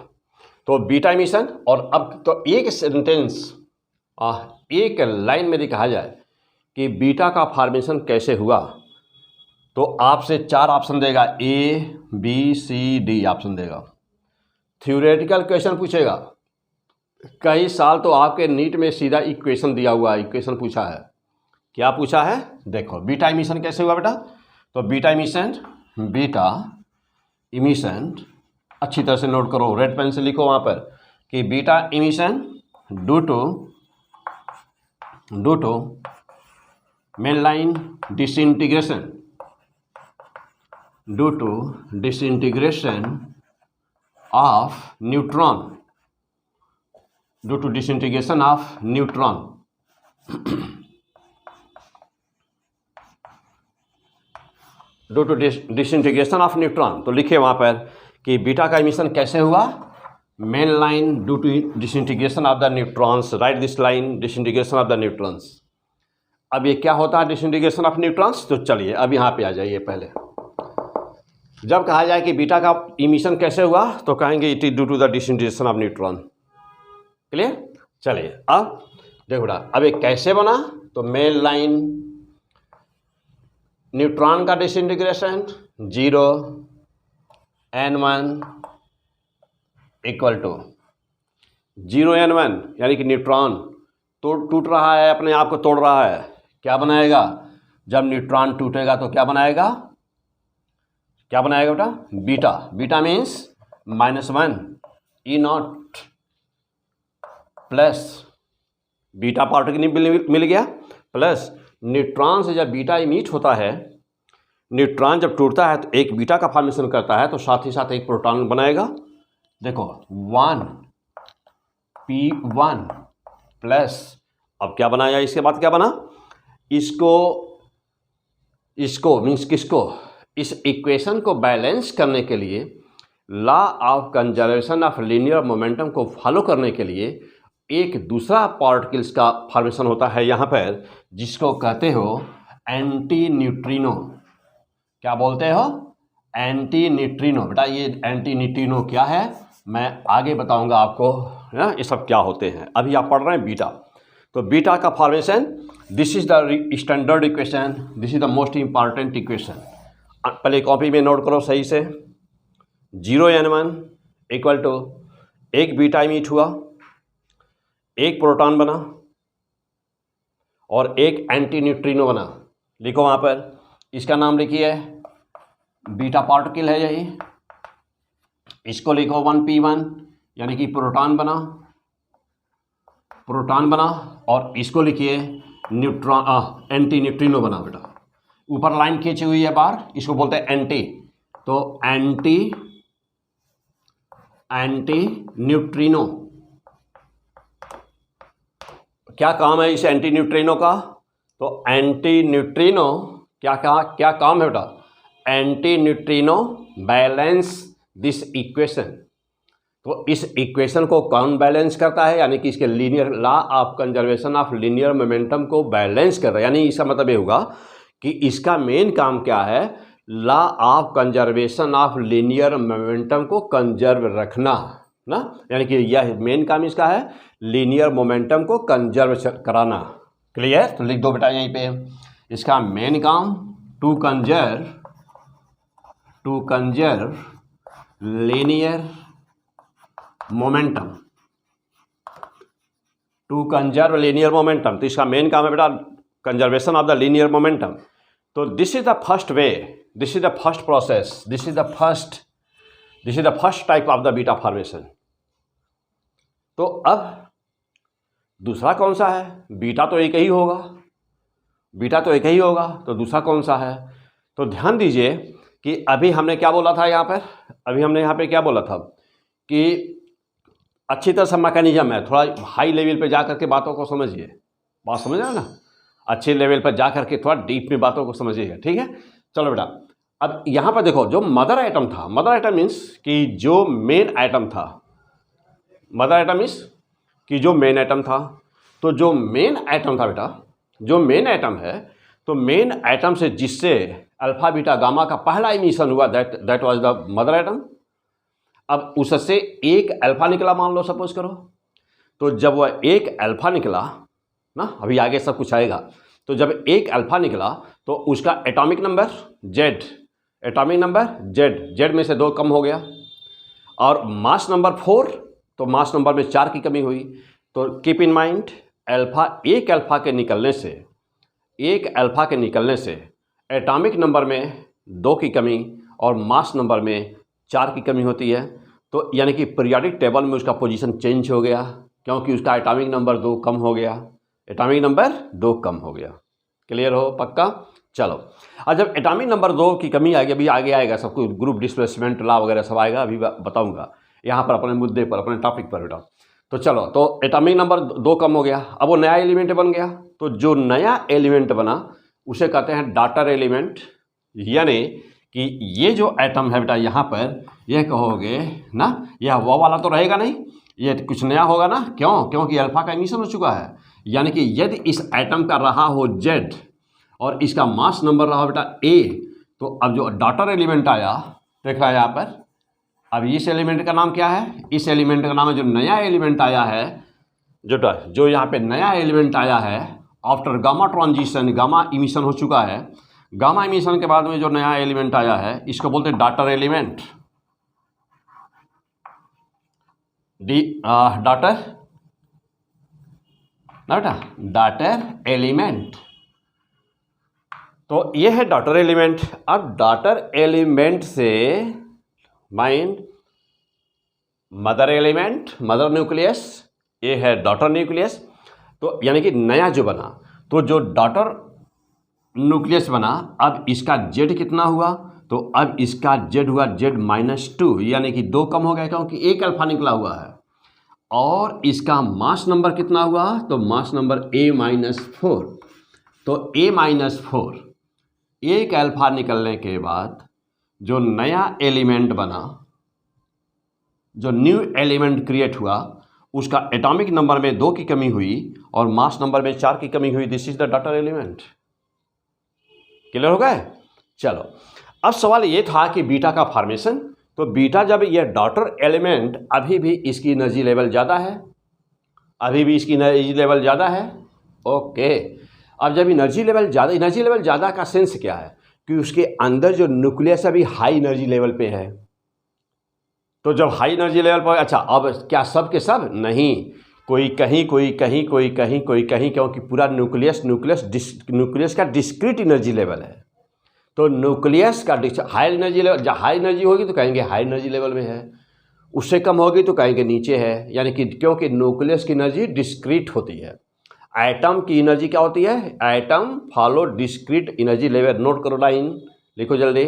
तो बीटा इमिशन, और अब तो एक सेंटेंस, एक लाइन में कहा जाए कि बीटा का फॉर्मेशन कैसे हुआ, तो आपसे 4 ऑप्शन देगा, A, B, C, D option देगा। थ्योरेटिकल क्वेश्चन पूछेगा, कई साल तो आपके नीट में सीधा इक्वेशन दिया हुआ है, इक्वेशन पूछा है। क्या पूछा है? देखो, बीटा इमिशन कैसे हुआ बेटा? तो बीटा इमिशन अच्छी तरह से नोट करो, रेड पेन से लिखो वहाँ पर कि beta emission due to main line disintegration, of neutron, due to disintegration of neutron. Due to disintegration of neutron. तो लिखे वहाँ पर कि बीटा का इमिशन कैसे हुआ? Main line due to disintegration of the neutrons, right this line, disintegration of the neutrons. अब ये क्या होता है डिसइंटीग्रेशन ऑफ न्यूट्रॉन्स? तो चलिए अब यहाँ पे आ जाइए। पहले जब कहा जाए कि बीटा का इमिशन कैसे हुआ, तो कहेंगे it is due to the disintegration of neutron. Clear? चलिए अब देखो बेटा, अब ये कैसे बना? तो मेन लाइन न्यूट्रॉन का disintegration 0 N1 equal to 0 N1, यानी कि न्यूट्रॉन टूट रहा है, अपने आप को तोड़ रहा है। क्या बनाएगा? जब न्यूट्रॉन टूटेगा तो क्या बनाएगा बेटा? Beta means -1 E0 plus beta particle मिल गया, प्लस न्यूट्रॉन से जब बीटा इमिट होता है, न्यूट्रॉन जब टूटता है तो एक बीटा का फॉर्मेशन करता है, तो साथ ही साथ एक प्रोटॉन बनाएगा। देखो 1p1 प्लस, अब क्या बनाया, इसके बाद क्या बना, इसको मीन्स किसको, इस इक्वेशन को बैलेंस करने के लिए, law of conservation of linear momentum को फॉलो करने के लिए एक दूसरा पार्टिकल्स का फॉर्मेशन होता है यहाँ पर, जिसको कहते हो एंटी न्यूट्रिनो। क्या बोलते हो, एंटी न्यूट्रिनो। बेटा ये एंटी न्यूट्रिनो क्या है मैं आगे बताऊंगा आपको, ना ये सब क्या होते हैं। अभी आप पढ़ रहे हैं बीटा, तो बीटा का formation, this is the standard equation, this is the most important equation. पहले कॉपी में नोट करो सही से। 0n1 इक्वल टू एक बीटा इमिट हुआ, एक प्रोटॉन बना और एक एंटी न्यूट्रिनो बना। लिखो वहाँ पर, इसका नाम लिखिए बीटा पार्टिकल है यही, इसको लिखो 1p1 यानी कि प्रोटॉन बना, और इसको लिखिए न्यूट्रॉन एंटी न्यूट्रिनो बना। बेटा ऊपर लाइन खींची हुई है बार, इसको बोलते हैं एंटी, तो एंटी न्यूट्रिनो। क्या काम है इस एंटी न्यूट्रिनो का, तो एंटी न्यूट्रिनो क्या काम है बेटा, anti neutrino balance this equation. तो इस इक्वेशन को कौन बैलेंस करता है, यानी कि इसके linear law of conservation of linear momentum को बैलेंस कर रहा है। यानी इसका मतलब ये होगा कि इसका मेन काम क्या है, law of conservation of linear momentum को कंजर्व रखना ना, यानी कि यह मेन काम इसका है, लीनियर मोमेंटम को कंजर्व कराना। क्लियर, तो लिख दो बेटा यहीं पे, इसका मेन काम to conserve linear momentum, to conserve linear momentum. तो इसका मेन काम है बेटा conservation of the linear momentum. तो this is the first way, this is the first process, this is the first type of the beta formation. तो अब दूसरा कौन सा है, बीटा तो एक ही होगा, तो दूसरा कौन सा है। तो ध्यान दीजिए कि अभी हमने क्या बोला था यहाँ पर, क्या बोला था कि अच्छी तरह से मैकेनिज्म है, थोड़ा हाई लेवल पे जा करके बातों को समझिए, बात समझ रहे हो ना, अच्छे लेवल पर जा करके थोड़ा डीप में बातों को समझिएगा, ठीक है। चलो बेटा, अब यहाँ पर देखो जो मदर एटम था, मदर एटम मीन्स कि जो मेन एटम था, मदर एटम मीन्स कि जो मेन एटम था। तो जो मेन एटम था बेटा, जो मेन एटम है, तो मेन एटम से जिससे अल्फा बीटा गामा का पहला इमिशन हुआ, that was the mother atom. अब उससे एक अल्फा निकला मान लो, सपोज करो, तो जब वह एक अल्फा निकला ना, अभी आगे सब कुछ आएगा, तो जब एक अल्फा निकला तो उसका एटॉमिक नंबर जेड, जेड में से 2 कम हो गया, और मास नंबर 4, तो मास नंबर में 4 की कमी हुई। तो कीप इन माइंड, एक अल्फा के निकलने से एटॉमिक नंबर में 2 की कमी और मास नंबर में 4 की कमी होती है। तो यानी कि पीरियोडिक टेबल में उसका पोजीशन चेंज हो गया, क्योंकि उसका एटॉमिक नंबर 2 कम हो गया, क्लियर हो पक्का। चलो, और जब एटॉमिक नंबर 2 की कमी आएगी, अभी आगे आएगा सब कुछ, ग्रुप डिस्प्लेसमेंट लॉ वगैरह सब आएगा, अभी बताऊंगा यहाँ पर अपने मुद्दे पर, अपने टॉपिक पर बेटा। तो चलो, तो एटॉमिक नंबर 2 कम हो गया, अब वो नया एलिमेंट बन गया। तो जो नया एलिमेंट बना उसे कहते हैं डॉटर एलिमेंट, यानी कि ये जो एटम है बेटा यहाँ पर, यह कहोगे ना, यह वो वाला तो रहेगा नहीं, ये कुछ नया होगा ना, क्योंकि अल्फा का इमिशन हो चुका है। यानी कि यदि इस एटम का रहा हो जेड और इसका मास नंबर रहा बेटा ए, तो अब जो डॉटर एलिमेंट आया, देख रहा है यहाँ पर, अब इस एलिमेंट का नाम क्या है, इस एलिमेंट का नाम है, जो नया एलिमेंट आया है, जो यहाँ पे नया एलिमेंट आया है after gamma transition, gamma emission हो चुका है, गामा इमिशन के बाद में जो नया एलिमेंट आया है, इसको बोलते हैं डॉटर एलिमेंट, डॉटर एलिमेंट। तो ये है डॉटर एलिमेंट। अब डॉटर एलिमेंट से mind mother element, mother nucleus, ये है डॉटर न्यूक्लियस। तो तो यानी कि नया जो बना, तो जो डॉटर न्यूक्लियस बना, अब इसका जेड कितना हुआ, तो अब इसका जेड हुआ Z-2, यानी कि 2 कम हो गया क्योंकि एक अल्फा निकला हुआ है। और इसका मास नंबर कितना हुआ, तो मास नंबर A-4। तो A-4 एक अल्फा निकलने के बाद जो नया एलिमेंट बना, जो न्यू एलिमेंट क्रिएट हुआ, उसका एटॉमिक नंबर में 2 की कमी हुई और मास नंबर में 4 की कमी हुई। This is the daughter element. Clear हो गए? चलो, अब सवाल ये था कि बीटा का फॉर्मेशन। तो बीटा जब ये डॉटर एलिमेंट, अभी भी इसकी एनर्जी लेवल ज़्यादा है, अभी भी इसकी एनर्जी लेवल ज़्यादा है। ओके, अब जब एनर्जी लेवल ज़्यादा का सेंस क्या है कि उसके अंदर जो न्यूक्लियस अभी हाई एनर्जी लेवल पे है। तो जब हाई एनर्जी लेवल पर, अच्छा अब क्या सब के सब नहीं, कोई कहीं कोई कहीं कोई कहीं कोई कहीं, क्योंकि पूरा न्यूक्लियस का डिस्क्रीट एनर्जी लेवल है। तो न्यूक्लियस का हाई एनर्जी लेवल, जब हाई एनर्जी होगी तो कहेंगे हाई एनर्जी लेवल में है, उससे कम होगी तो कहेंगे नीचे है, यानी कि क्योंकि न्यूक्लियस की एनर्जी डिस्क्रीट होती है। एटम की एनर्जी क्या होती है, atom follow discrete energy level. Note करो, लाइन लिखो जल्दी।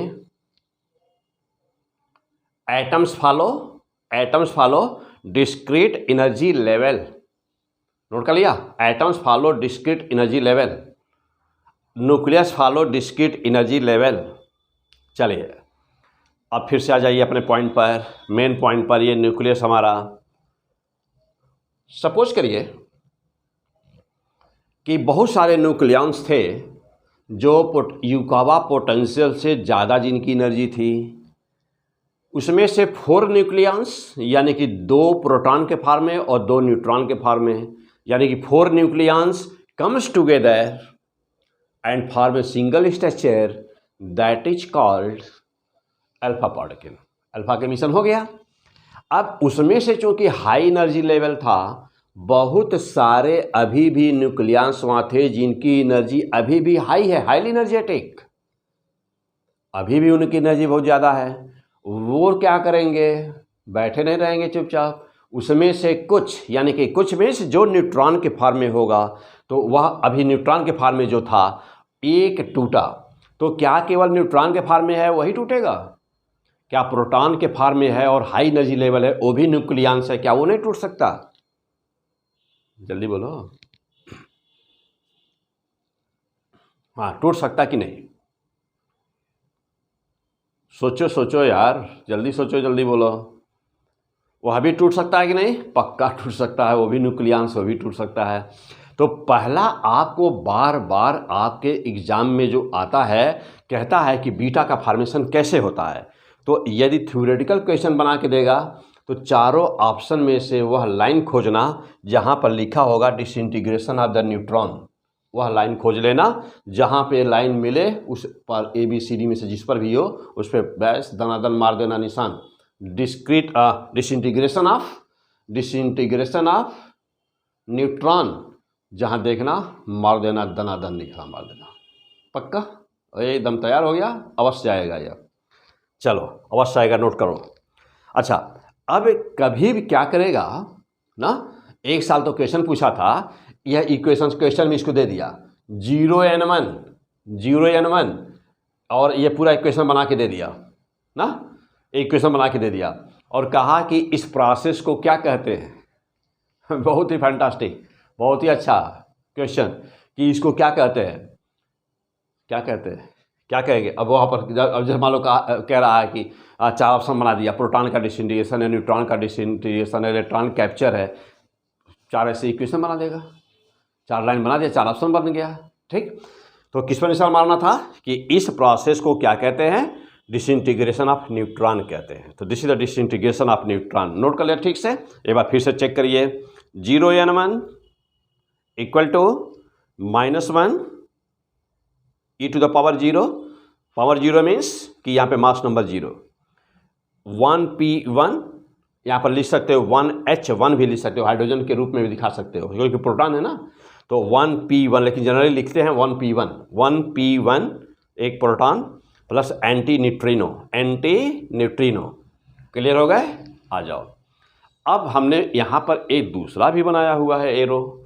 Atoms follow discrete energy level. Note कर लिया? Atoms follow discrete energy level, nucleus follow discrete energy level. चलिए अब फिर से आ जाइए अपने पॉइंट पर, मेन पॉइंट पर। ये न्यूक्लियस हमारा, सपोज करिए कि बहुत सारे न्यूक्लियॉन्स थे जो युकावा पोटेंशियल से ज़्यादा जिनकी एनर्जी थी। उसमें से 4 न्यूक्लियॉन्स, यानी कि 2 प्रोटॉन के फॉर्म में और 2 न्यूट्रॉन के फॉर्म में, यानी कि 4 nucleons comes together and form a single structure that is called alpha particle. Alpha के मिशन हो गया। अब उसमें से चूंकि हाई एनर्जी लेवल था, बहुत सारे अभी भी न्यूक्लियॉन्स वहाँ थे जिनकी एनर्जी अभी भी हाई है, हाईली एनर्जेटिक, अभी भी उनकी एनर्जी बहुत ज़्यादा है। वो क्या करेंगे, बैठे नहीं रहेंगे चुपचाप। उसमें से कुछ, यानी कि कुछ में से जो न्यूट्रॉन के फॉर्म में होगा, तो वह अभी न्यूट्रॉन के फॉर्म में जो था एक टूटा, तो क्या केवल न्यूट्रॉन के फॉर्म में है वही टूटेगा? क्या प्रोटॉन के फॉर्म में है और हाई एनर्जी लेवल है, वो भी न्यूक्लियॉन्स है, क्या वो नहीं टूट सकता? जल्दी बोलो। हाँ, टूट सकता कि नहीं? सोचो सोचो यार, जल्दी सोचो, जल्दी बोलो। वह भी टूट सकता है कि नहीं? पक्का टूट सकता है, वो भी न्यूक्लियॉन्स, वो भी टूट सकता है। तो पहला आपको बार बार आपके एग्जाम में जो आता है, कहता है कि बीटा का फॉर्मेशन कैसे होता है। तो यदि थ्योरेटिकल क्वेश्चन बना के देगा तो चारों ऑप्शन में से वह लाइन खोजना जहाँ पर लिखा होगा डिसइंटीग्रेशन ऑफ द न्यूट्रॉन, वह लाइन खोज लेना। जहाँ पे लाइन मिले उस पर ABCD में से जिस पर भी हो उस पर बस दनादन मार देना निशान। डिसइंटीग्रेशन ऑफ न्यूट्रॉन, जहाँ देखना मार देना, दनादन लिखा मार देना। पक्का? एकदम तैयार हो गया? अवश्य आएगा यह। चलो अवश्य आएगा, नोट करो। अच्छा, अब कभी भी क्या करेगा ना, एक साल तो क्वेश्चन पूछा था, यह इक्वेशन क्वेश्चन में इसको दे दिया 0n1 और ये पूरा इक्वेशन बना के दे दिया ना, इक्वेशन बना के दे दिया और कहा कि इस प्रोसेस को क्या कहते हैं। बहुत ही फैंटास्टिक, बहुत ही अच्छा क्वेश्चन कि इसको क्या कहते हैं, क्या कहते हैं, क्या कहेंगे। अब वहाँ पर अब जैसे मान लो कह रहा है कि 4 ऑप्शन बना दिया, प्रोटॉन का डिसइंटीग्रेशन है, न्यूट्रॉन का डिसइंटीग्रेशन है, इलेक्ट्रॉन कैप्चर है, 4 ऐसे इक्वेशन बना देगा, 4 लाइन बना दिया, 4 ऑप्शन बन गया। ठीक, तो किस पर निशान मारना था कि इस प्रोसेस को क्या कहते हैं, डिसइंटीग्रेशन ऑफ न्यूट्रॉन कहते हैं। तो this is the disintegration of neutron. Note कर लिया ठीक से? एक बार फिर से चेक करिए। 0n1 equal to -1 e to the power 0। Power 0 means कि यहाँ पे मास नंबर 0। 1p1 यहाँ पर लिख सकते हो, 1h1 भी लिख सकते हो, हाइड्रोजन के रूप में भी दिखा सकते हो क्योंकि प्रोटॉन है ना। तो 1p1, लेकिन जनरली लिखते हैं 1p1 एक proton plus anti neutrino. Clear हो गए? आ जाओ। अब हमने यहाँ पर एक दूसरा भी बनाया हुआ है एरो।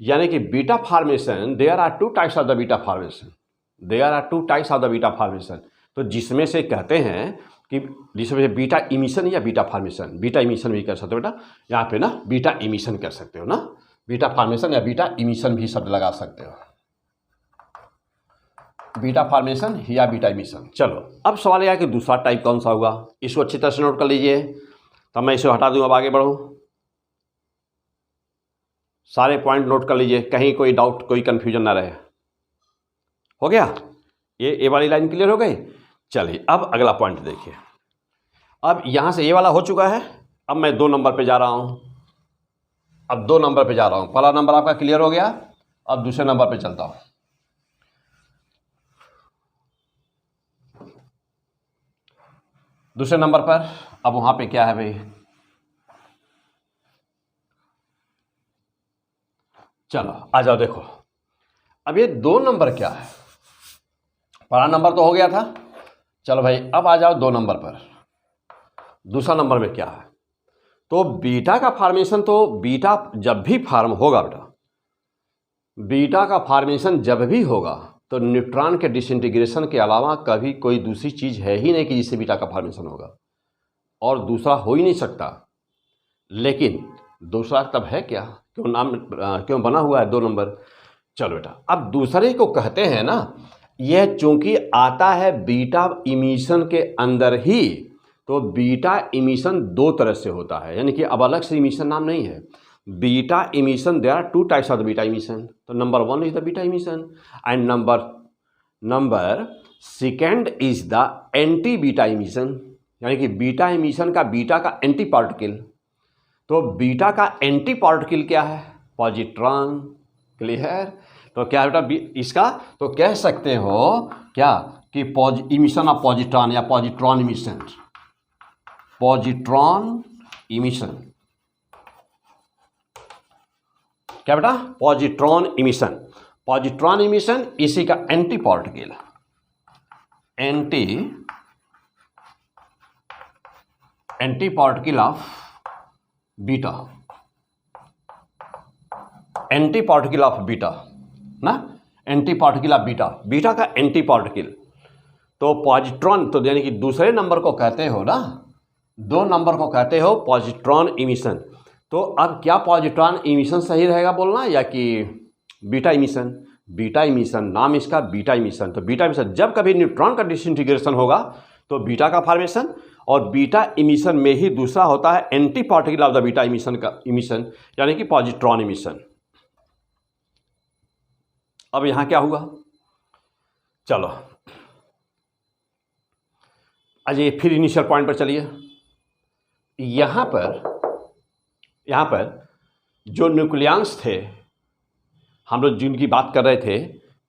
यानी कि beta formation, there are two types of the beta formation, there are two types of the beta formation. तो जिसमें से कहते हैं कि जिसमें बीटा इमिशन या बीटा फॉर्मेशन, बीटा इमिशन भी कर सकते हो बेटा, यहाँ पे ना बीटा इमिशन कर सकते हो ना, बीटा फॉर्मेशन या बीटा इमिशन भी शब्द लगा सकते हो, बीटा फॉर्मेशन या बीटा इमिशन। चलो अब सवाल यह है कि दूसरा टाइप कौन सा होगा, इसको अच्छी तरह से नोट कर लीजिए, तब मैं इसे हटा दूँ, अब आगे बढ़ूँ। सारे पॉइंट नोट कर लीजिए, कहीं कोई डाउट कोई कन्फ्यूजन ना रहे। हो गया, ये वाली लाइन क्लियर हो गई। चलिए अब अगला पॉइंट देखिए। अब यहाँ से ये वाला हो चुका है, अब मैं 2 नंबर पे जा रहा हूँ, अब 2 नंबर पे जा रहा हूँ। पहला नंबर आपका क्लियर हो गया, अब दूसरे नंबर पे चलता हूँ। दूसरे नंबर पर अब वहाँ पे क्या है भाई, चलो आ जाओ देखो। अब ये 2 नंबर क्या है, पहला नंबर तो हो गया था, चलो भाई अब आ जाओ 2 नंबर पर। दूसरा नंबर में क्या है, तो बीटा का फॉर्मेशन, तो बीटा जब भी फॉर्म होगा बेटा, बीटा का फॉर्मेशन जब भी होगा तो न्यूट्रॉन के डिसइंटीग्रेशन के अलावा कभी कोई दूसरी चीज़ है ही नहीं कि जिससे बीटा का फॉर्मेशन होगा, और दूसरा हो ही नहीं सकता। लेकिन दूसरा तब है क्या, क्यों बना हुआ है 2 नंबर। चलो बेटा अब दूसरे को कहते हैं ना, यह चूंकि आता है बीटा इमिशन के अंदर ही, तो बीटा इमिशन 2 तरह से होता है, यानी कि अब अलग से इमिशन नाम नहीं है। Beta emission, there are 2 types of the beta emission. तो number 1 is the beta emission and number second is the anti beta emission, यानी कि बीटा इमिशन का बीटा का एंटी पार्टिकल। तो बीटा का एंटी पार्टिकल क्या है, पॉजिट्रॉन। क्लियर, तो क्या बेटा इसका तो कह सकते हो क्या कि इमिशन ऑफ पॉजिट्रॉन या पॉजिट्रॉन इमिशन, पॉजिट्रॉन इमिशन, क्या बेटा पॉजिट्रॉन इमिशन। पॉजिट्रॉन इमिशन इसी का anti particle, anti particle of beta, anti particle of beta ना, anti particle of beta, beta का एंटी पार्टिकल। तो पॉजिट्रॉन, तो यानी कि दूसरे नंबर को कहते हो ना, 2 नंबर को कहते हो पॉजिट्रॉन इमिशन। तो अब क्या पॉजिट्रॉन इमिशन सही रहेगा बोलना या कि बीटा इमिशन? बीटा इमिशन, नाम इसका बीटा इमिशन। तो बीटा इमिशन जब कभी न्यूट्रॉन का डिसइंटीग्रेशन होगा तो बीटा का फॉर्मेशन, और बीटा इमिशन में ही दूसरा होता है anti particle of the beta emission का इमिशन, यानी कि पॉजिट्रॉन इमिशन। अब यहां क्या हुआ, चलो अजय फिर इनिशियल पॉइंट पर चलिए। यहां पर जो न्यूक्लियंस थे, हम लोग जिनकी बात कर रहे थे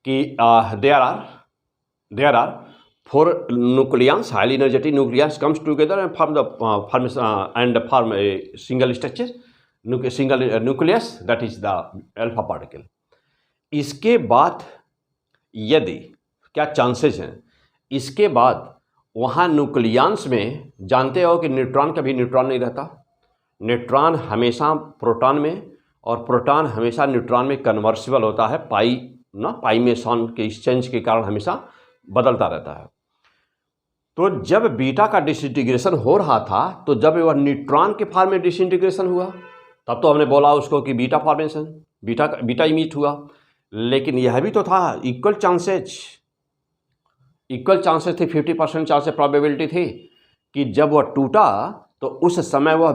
कि there are 4 nucleons, highly energetic nucleons comes together and form a single structure, single nucleus, that is the alpha particle. इसके बाद यदि क्या चांसेस हैं, इसके बाद वहाँ न्यूक्लियंस में जानते हो कि न्यूट्रॉन कभी न्यूट्रॉन नहीं रहता, न्यूट्रॉन हमेशा प्रोटॉन में, और प्रोटॉन हमेशा न्यूट्रॉन में कन्वर्सिबल होता है, पाई मेसॉन के एक्सचेंज के कारण हमेशा बदलता रहता है। तो जब बीटा का डिसइंटीग्रेशन हो रहा था, तो जब वह न्यूट्रॉन के फॉर्म में डिसइंटीग्रेशन हुआ, तब तो हमने बोला उसको कि बीटा फॉर्मेशन, बीटा इमिट हुआ। लेकिन यह भी तो था इक्वल चांसेस थी, 50% चांसेस प्रोबेबिलिटी थी कि जब वह टूटा तो उस समय वह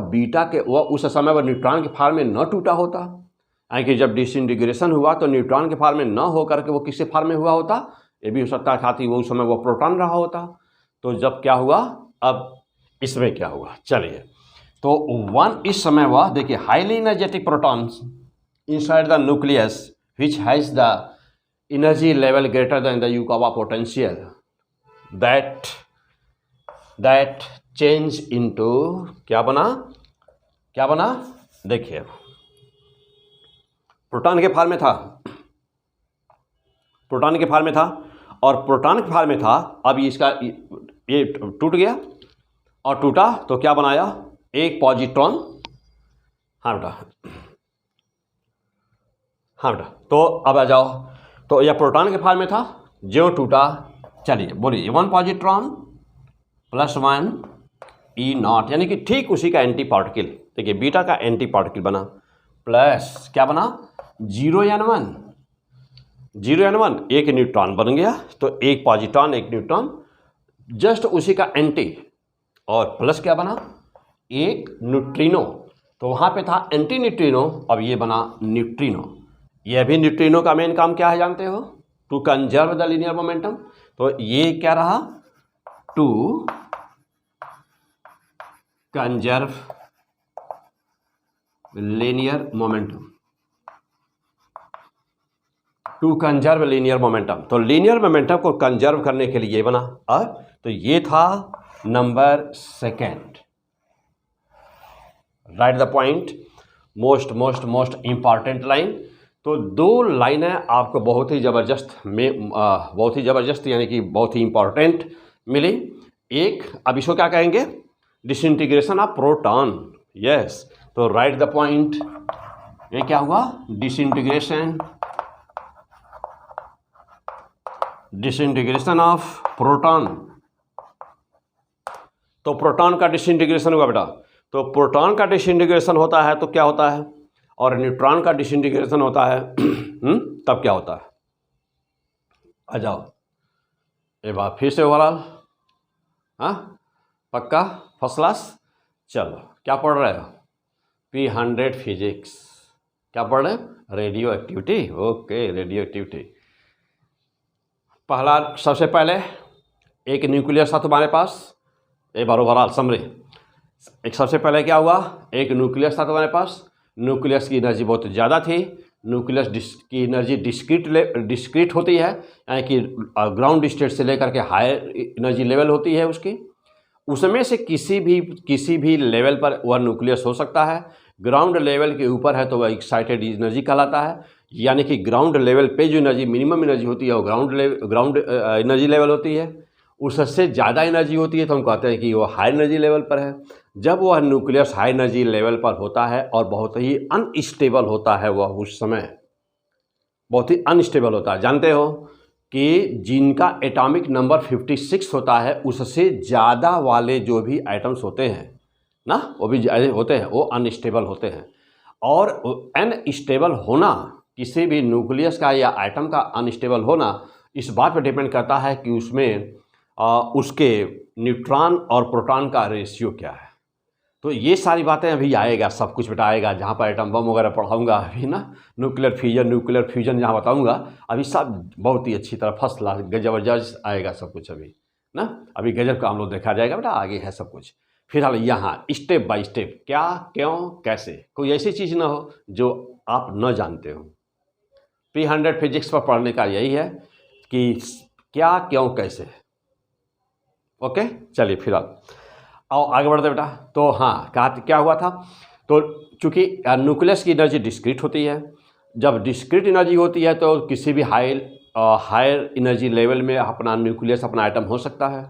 न्यूट्रॉन के फॉर्म में न टूटा होता, यानी कि जब डिसइंटीग्रेशन हुआ तो न्यूट्रॉन के फॉर्म में न होकर के वो किसके फॉर्म में हुआ होता, ये भी हो सकता है खाती वो उस समय वो प्रोटॉन रहा होता। तो जब क्या हुआ, अब इसमें क्या हुआ, चलिए तो इस समय वह देखिए highly energetic protons inside the nucleus which has the energy level greater than the Yukawa potential that change into क्या बना देखिए, प्रोटॉन के फॉर्म में था, और प्रोटॉन के फॉर्म में था। अब ये टूट गया, और टूटा तो क्या बनाया, एक पॉजिट्रॉन। हाँ बेटा, हाँ बेटा, तो अब आ जाओ, तो यह प्रोटॉन के फॉर्म में था, जो टूटा, चलिए बोलिए 1 पॉजिट्रॉन प्लस 1 ई नॉट, यानी कि ठीक उसी का एंटी पार्टिकल, देखिए बीटा का एंटी पार्टिकल बना, प्लस क्या बना 0n1, 0n1 एक न्यूट्रॉन बन गया, तो एक पॉजिट्रॉन एक न्यूट्रॉन, जस्ट उसी का एंटी, और प्लस क्या बना एक न्यूट्रिनो, तो वहाँ पे था एंटी न्यूट्रिनो, अब ये बना न्यूट्रिनो। यह भी न्यूट्रिनो का मेन काम क्या है जानते हो, to conserve the linear momentum, तो ये क्या रहा, to conserve linear momentum, to conserve linear momentum, तो लीनियर मोमेंटम को कंजर्व करने के लिए ये बना। अब तो ये था number second, right the point, most most most important line. तो दो लाइनें आपको बहुत ही ज़बरदस्त यानी कि बहुत ही इंपॉर्टेंट मिली। एक, अब इसको क्या कहेंगे, डिसइंटीग्रेशन ऑफ प्रोटॉन, यस, तो राइट द पॉइंट, ये क्या हुआ, डिसइंटीग्रेशन ऑफ प्रोटॉन, तो प्रोटॉन का डिसइंटीग्रेशन हुआ बेटा, तो प्रोटॉन का डिसइंटीग्रेशन होता है तो क्या होता है, और न्यूट्रॉन का डिसइंटीग्रेशन होता है तब क्या होता है, आ जाओ एक बार फिर से ओवरऑल, हाँ पक्का फर्स्ट क्लास। चलो क्या पढ़ रहे हो, P100 फिजिक्स, क्या पढ़ रहे हो, radio activity, okay radio activity. पहला, सबसे पहले एक न्यूक्लियस था तुम्हारे पास, एक बार ओवरऑल समरी, एक सबसे पहले क्या हुआ, एक न्यूक्लियस था तुम्हारे पास, न्यूक्लियस की एनर्जी बहुत ज़्यादा थी, न्यूक्लियस की एनर्जी डिस्क्रीट होती है, यानी कि ग्राउंड स्टेट से लेकर के हायर एनर्जी लेवल होती है उसकी, उसमें से किसी भी लेवल पर वह न्यूक्लियस हो सकता है। ग्राउंड लेवल के ऊपर है तो वह एक्साइटेड एनर्जी कहलाता है, यानी कि ग्राउंड लेवल पे जो एनर्जी मिनिमम एनर्जी होती है वो ग्राउंड एनर्जी लेवल होती है, उससे ज़्यादा एनर्जी होती है तो हम कहते हैं कि वो हाई एनर्जी लेवल पर है। जब वह न्यूक्लियस हाई एनर्जी लेवल पर होता है और बहुत ही अनस्टेबल होता है, वह उस समय बहुत ही अनस्टेबल होता है, जानते हो कि जिनका एटॉमिक नंबर 56 होता है उससे ज़्यादा वाले जो भी आइटम्स होते हैं ना, वो भी होते हैं, वो अनस्टेबल होते हैं। और अनस्टेबल होना, किसी भी न्यूक्लियस का या आइटम का अनस्टेबल होना, इस बात पर डिपेंड करता है कि उसमें उसके न्यूट्रॉन और प्रोटॉन का रेशियो क्या है। तो ये सारी बातें अभी आएगा, सब कुछ बेटा आएगा, जहाँ पर एटम बम वगैरह पढ़ाऊँगा अभी ना, न्यूक्लियर फ्यूजन जहाँ बताऊँगा, अभी सब बहुत ही अच्छी तरह फर्स्ट क्लास जबरदस्त आएगा सब कुछ अभी ना, अभी गजब का हम लोग देखा जाएगा बेटा, आगे है सब कुछ। फिलहाल यहाँ स्टेप बाय स्टेप, क्या क्यों कैसे, कोई ऐसी चीज़ ना हो जो आप न जानते हो। P100 फिजिक्स पर पढ़ने का यही है कि क्या क्यों कैसे, ओके। चलिए फिलहाल आओ आगे बढ़ते बेटा। तो हाँ, कहा क्या हुआ था, तो चूँकि न्यूक्लियस की एनर्जी डिस्क्रीट होती है, जब डिस्क्रीट एनर्जी होती है तो किसी भी हायर एनर्जी लेवल में अपना न्यूक्लियस अपना आइटम हो सकता है।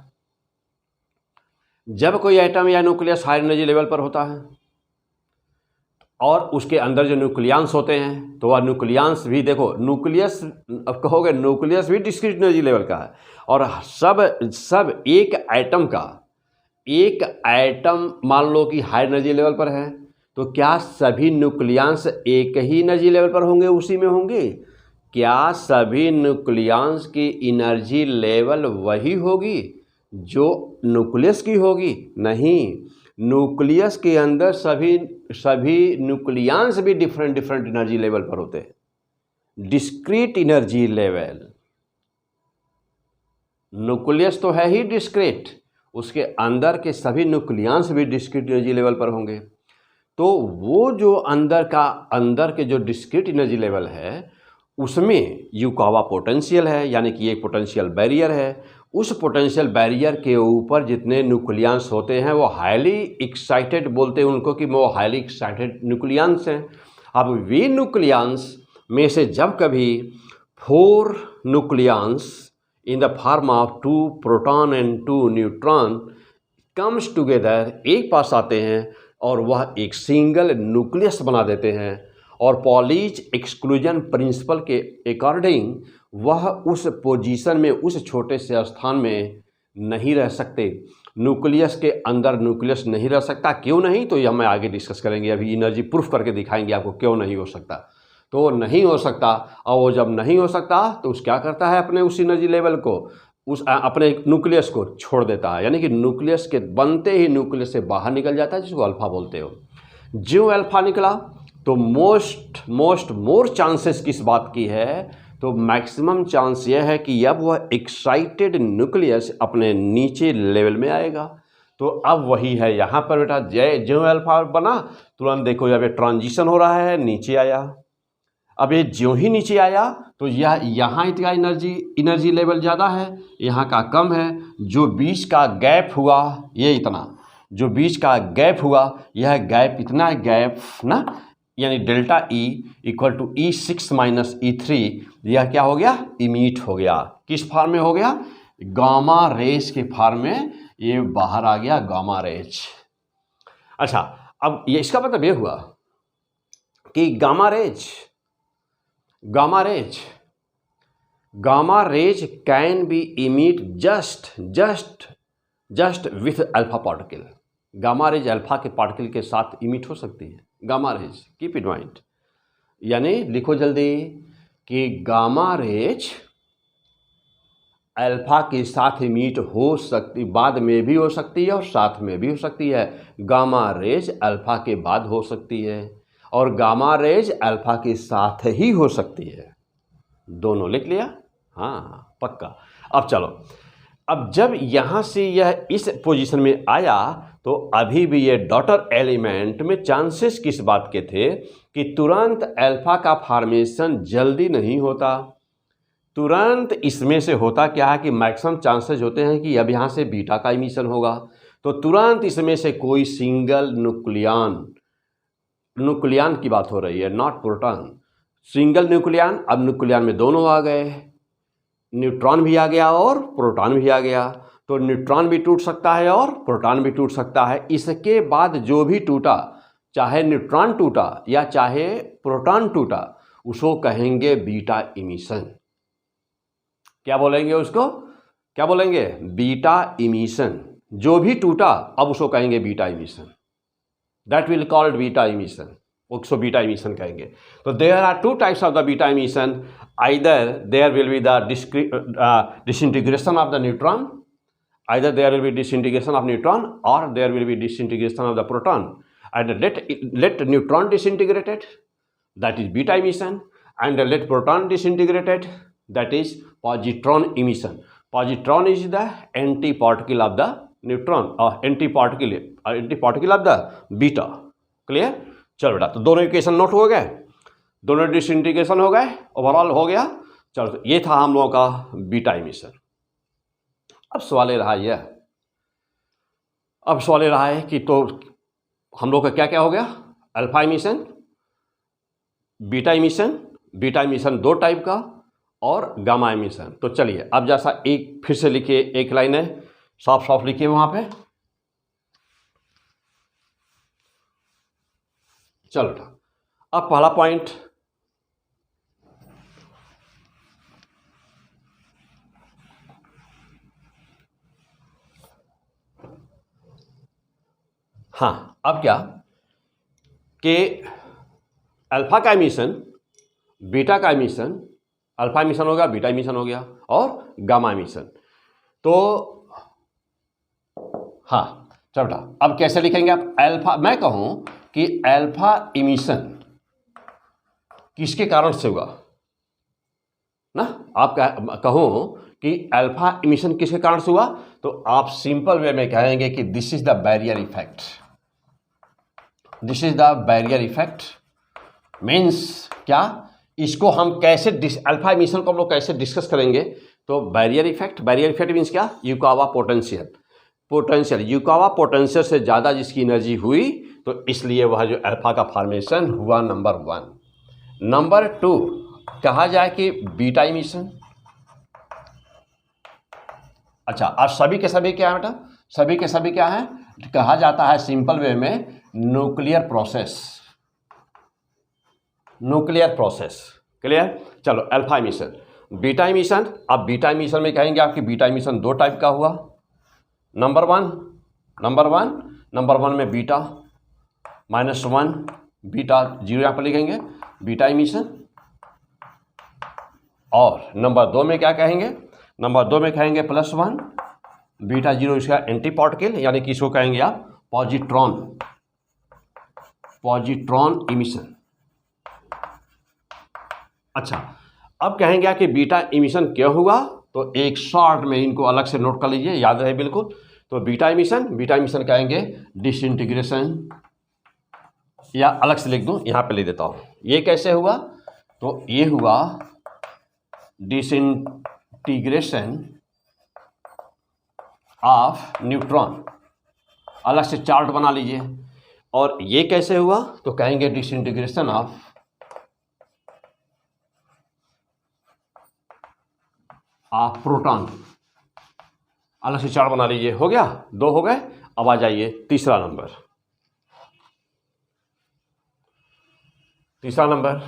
जब कोई आइटम या न्यूक्लियस हायर एनर्जी लेवल पर होता है और उसके अंदर जो न्यूक्लियंस होते हैं, तो वह न्यूक्लियंस भी देखो, न्यूक्लियस अब कहोगे न्यूक्लियस भी डिस्क्रीट एनर्जी लेवल का है, और सब एक आइटम मान लो कि हाई एनर्जी लेवल पर है, तो क्या सभी न्यूक्लियंस एक ही एनर्जी लेवल पर होंगे, उसी में होंगे? क्या सभी न्यूक्लियंस की एनर्जी लेवल वही होगी जो न्यूक्लियस की होगी? नहीं, न्यूक्लियस के अंदर सभी न्यूक्लियंस भी डिफरेंट एनर्जी लेवल पर होते हैं। डिस्क्रीट एनर्जी लेवल, न्यूक्लियस तो है ही डिस्क्रीट, उसके अंदर के सभी न्यूक्लियंस भी डिस्क्रीट एनर्जी लेवल पर होंगे। तो वो जो अंदर के जो डिस्क्रीट एनर्जी लेवल है उसमें युकावा पोटेंशियल है, यानी कि एक पोटेंशियल बैरियर है। उस पोटेंशियल बैरियर के ऊपर जितने न्यूक्लियंस होते हैं वो हाईली एक्साइटेड बोलते हैं उनको, कि वो हाईली एक्साइटेड न्यूक्लियंस हैं। अब वे न्यूक्लियंस में से जब कभी 4 nucleons in the form of 2 proton and 2 neutron comes together, एक पास आते हैं और वह एक सिंगल न्यूक्लियस बना देते हैं, और पॉलीज एक्सक्लूजन प्रिंसिपल के अकॉर्डिंग वह उस पोजीशन में, उस छोटे से स्थान में नहीं रह सकते। न्यूक्लियस के अंदर न्यूक्लियस नहीं रह सकता। क्यों नहीं, तो ये हम आगे डिस्कस करेंगे। अभी एनर्जी प्रूफ करके दिखाएंगे आपको क्यों नहीं हो सकता। तो नहीं हो सकता, और वो जब नहीं हो सकता तो उस क्या करता है, अपने उस एनर्जी लेवल को, उस अपने न्यूक्लियस को छोड़ देता है, यानी कि न्यूक्लियस के बनते ही न्यूक्लियस से बाहर निकल जाता है, जिसको अल्फा बोलते हो। जो अल्फा निकला तो मोर चांसेस किस बात की है, तो मैक्सिमम चांस यह है कि अब वह एक्साइटेड न्यूक्लियस अपने नीचे लेवल में आएगा। तो अब वही है यहाँ पर बेटा, जो अल्फा बना तुरंत देखो जब ये ट्रांजिशन हो रहा है, नीचे आया। अब ये ज्यों ही नीचे आया तो यह यहाँ इतना एनर्जी लेवल ज़्यादा है, यहाँ का कम है। जो बीच का गैप हुआ ये इतना, जो बीच का गैप हुआ यह गैप इतना गैप ना, यानी delta E equal to E6 minus E3, यह क्या हो गया, इमीट हो गया। किस फॉर्म में हो गया, गामा रेज के फॉर्म में ये बाहर आ गया, गामा रेज। अच्छा, अब ये इसका मतलब ये हुआ कि gamma rays can be emit just with alpha particle. Gamma rays alpha के पार्टिकल के साथ इमिट हो सकती है, gamma rays, keep it mind. यानी लिखो जल्दी कि गामा रेज अल्फा के साथ इमिट हो सकती, बाद में भी हो सकती है और साथ में भी हो सकती है। गामा रेज अल्फा के बाद हो सकती है और गामा रेज अल्फा के साथ ही हो सकती है। दोनों लिख लिया, हाँ पक्का। अब चलो, अब जब यहाँ से यह इस पोजीशन में आया तो अभी भी ये डॉटर एलिमेंट में चांसेस किस बात के थे कि तुरंत अल्फा का फॉर्मेशन जल्दी नहीं होता। तुरंत इसमें से होता क्या है कि मैक्सिमम चांसेस होते हैं कि अब यहाँ से बीटा का इमिशन होगा, तो तुरंत इसमें से कोई सिंगल न्यूक्लियन की बात हो रही है, नॉट प्रोटॉन, सिंगल न्यूक्लियन। अब न्यूक्लियन में दोनों आ गए, न्यूट्रॉन भी आ गया और प्रोटॉन भी आ गया। तो न्यूट्रॉन भी टूट सकता है और प्रोटॉन भी टूट सकता है। इसके बाद जो भी टूटा, चाहे न्यूट्रॉन टूटा या चाहे प्रोटॉन टूटा, उसको कहेंगे बीटा इमिशन। क्या बोलेंगे उसको, क्या बोलेंगे, बीटा इमिशन। जो भी टूटा अब उसको कहेंगे beta emission, that will called beta emission, उसको बीटा इमिशन कहेंगे। तो there are two types of the beta emission, either there will be the disintegration of the neutron, either there will be disintegration of neutron or there will be disintegration of the proton, and let neutron disintegrated, that is beta emission, and let proton disintegrated, that is positron emission. Positron is the antiparticle of the neutron or antiparticle of the beta. Clear? चलो बेटा, तो दोनों equation note हो गए, दोनों disintegration हो गए, overall हो गया। चलो, तो ये था हम लोगों का बीटा इमिशन। अब सवाल ये रहा है कि तो हम लोग का क्या क्या हो गया, अल्फा इमिशन, बीटा इमिशन दो टाइप का और गामा इमिशन। तो चलिए अब जैसा एक फिर से लिखिए, एक लाइन है, साफ लिखिए वहां पे। चलो, अब पहला पॉइंट, हाँ, अब क्या कि अल्फा का इमिशन, बीटा का इमिशन, अल्फा इमिशन हो गया, बीटा इमिशन हो गया और गामा इमिशन। तो हाँ चलो बेटा, अब कैसे लिखेंगे आप अल्फा, मैं कहूं कि अल्फा इमिशन किसके कारण से हुआ ना, आप कहूं कि अल्फा इमिशन किसके कारण से हुआ, तो आप सिंपल वे में कहेंगे कि this is the barrier effect. This is the barrier effect means क्या, इसको हम कैसे अल्फा इमिशन को हम लोग कैसे डिस्कस करेंगे, तो बैरियर इफेक्ट मीन्स क्या, यूकावा पोटेंशियल यूकावा पोटेंशियल से ज़्यादा जिसकी एनर्जी हुई, तो इसलिए वह जो अल्फा का फॉर्मेशन हुआ, नंबर 1। नंबर 2 कहा जाए कि बीटा इमिशन। अच्छा, और सभी के सभी क्या है बेटा, सभी के सभी क्या है, कहा जाता है सिंपल वे में nuclear process. Nuclear process. Clear. चलो अल्फा इमिशन, बीटा इमिशन। अब बीटा इमिशन में कहेंगे आपकी बीटा इमिशन दो टाइप का हुआ। नंबर वन में बीटा -1, बीटा 0 यहाँ पर लिखेंगे बीटा इमिशन। और नंबर 2 में क्या कहेंगे, नंबर 2 में कहेंगे +1 बीटा 0, इसका एंटी पार्टिकल यानी कि इसको कहेंगे आप पॉजिट्रॉन इमिशन। अच्छा, अब कहेंगे आप कि बीटा इमिशन क्यों हुआ, तो एक शॉर्ट में इनको अलग से नोट कर लीजिए, याद रहे बिल्कुल। तो बीटा इमिशन कहेंगे डिसइंटीग्रेशन, या अलग से लिख दूं, यहाँ पे लिख देता हूँ। ये कैसे हुआ, तो ये हुआ डिसइंटीग्रेशन ऑफ न्यूट्रॉन, अलग से चार्ट बना लीजिए। और ये कैसे हुआ, तो कहेंगे डिसइंटीग्रेशन ऑफ प्रोटॉन, अलग से चार्ट बना लीजिए। हो गया, 2 हो गए। अब आ जाइए तीसरा नंबर। तीसरा नंबर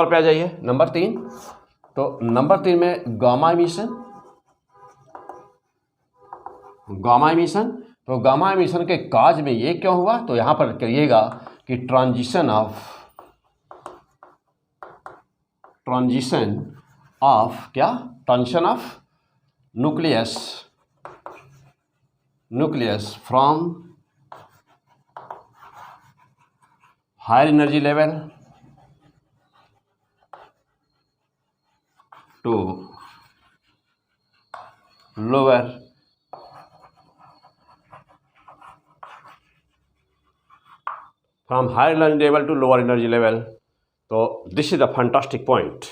पे आ जाइए, नंबर 3। तो नंबर 3 में गामा इमिशन। तो गामा इमिशन के काज में ये क्यों हुआ, तो यहां पर कहिएगा कि transition of nucleus from higher energy level to lower from higher energy level to lower energy level. तो this is the fantastic point.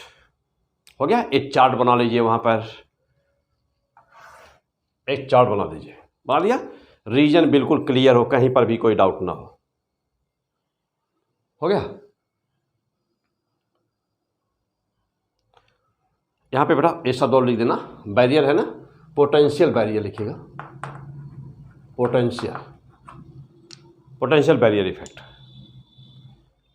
हो गया, एक चार्ट बना लीजिए, वहां पर एक चार्ट बना दीजिए, बना लिया। रीजन बिल्कुल क्लियर हो, कहीं पर भी कोई डाउट ना हो गया। यहां पे बेटा ये शब्द और लिख देना, बैरियर है ना, पोटेंशियल बैरियर लिखिएगा, पोटेंशियल बैरियर इफेक्ट।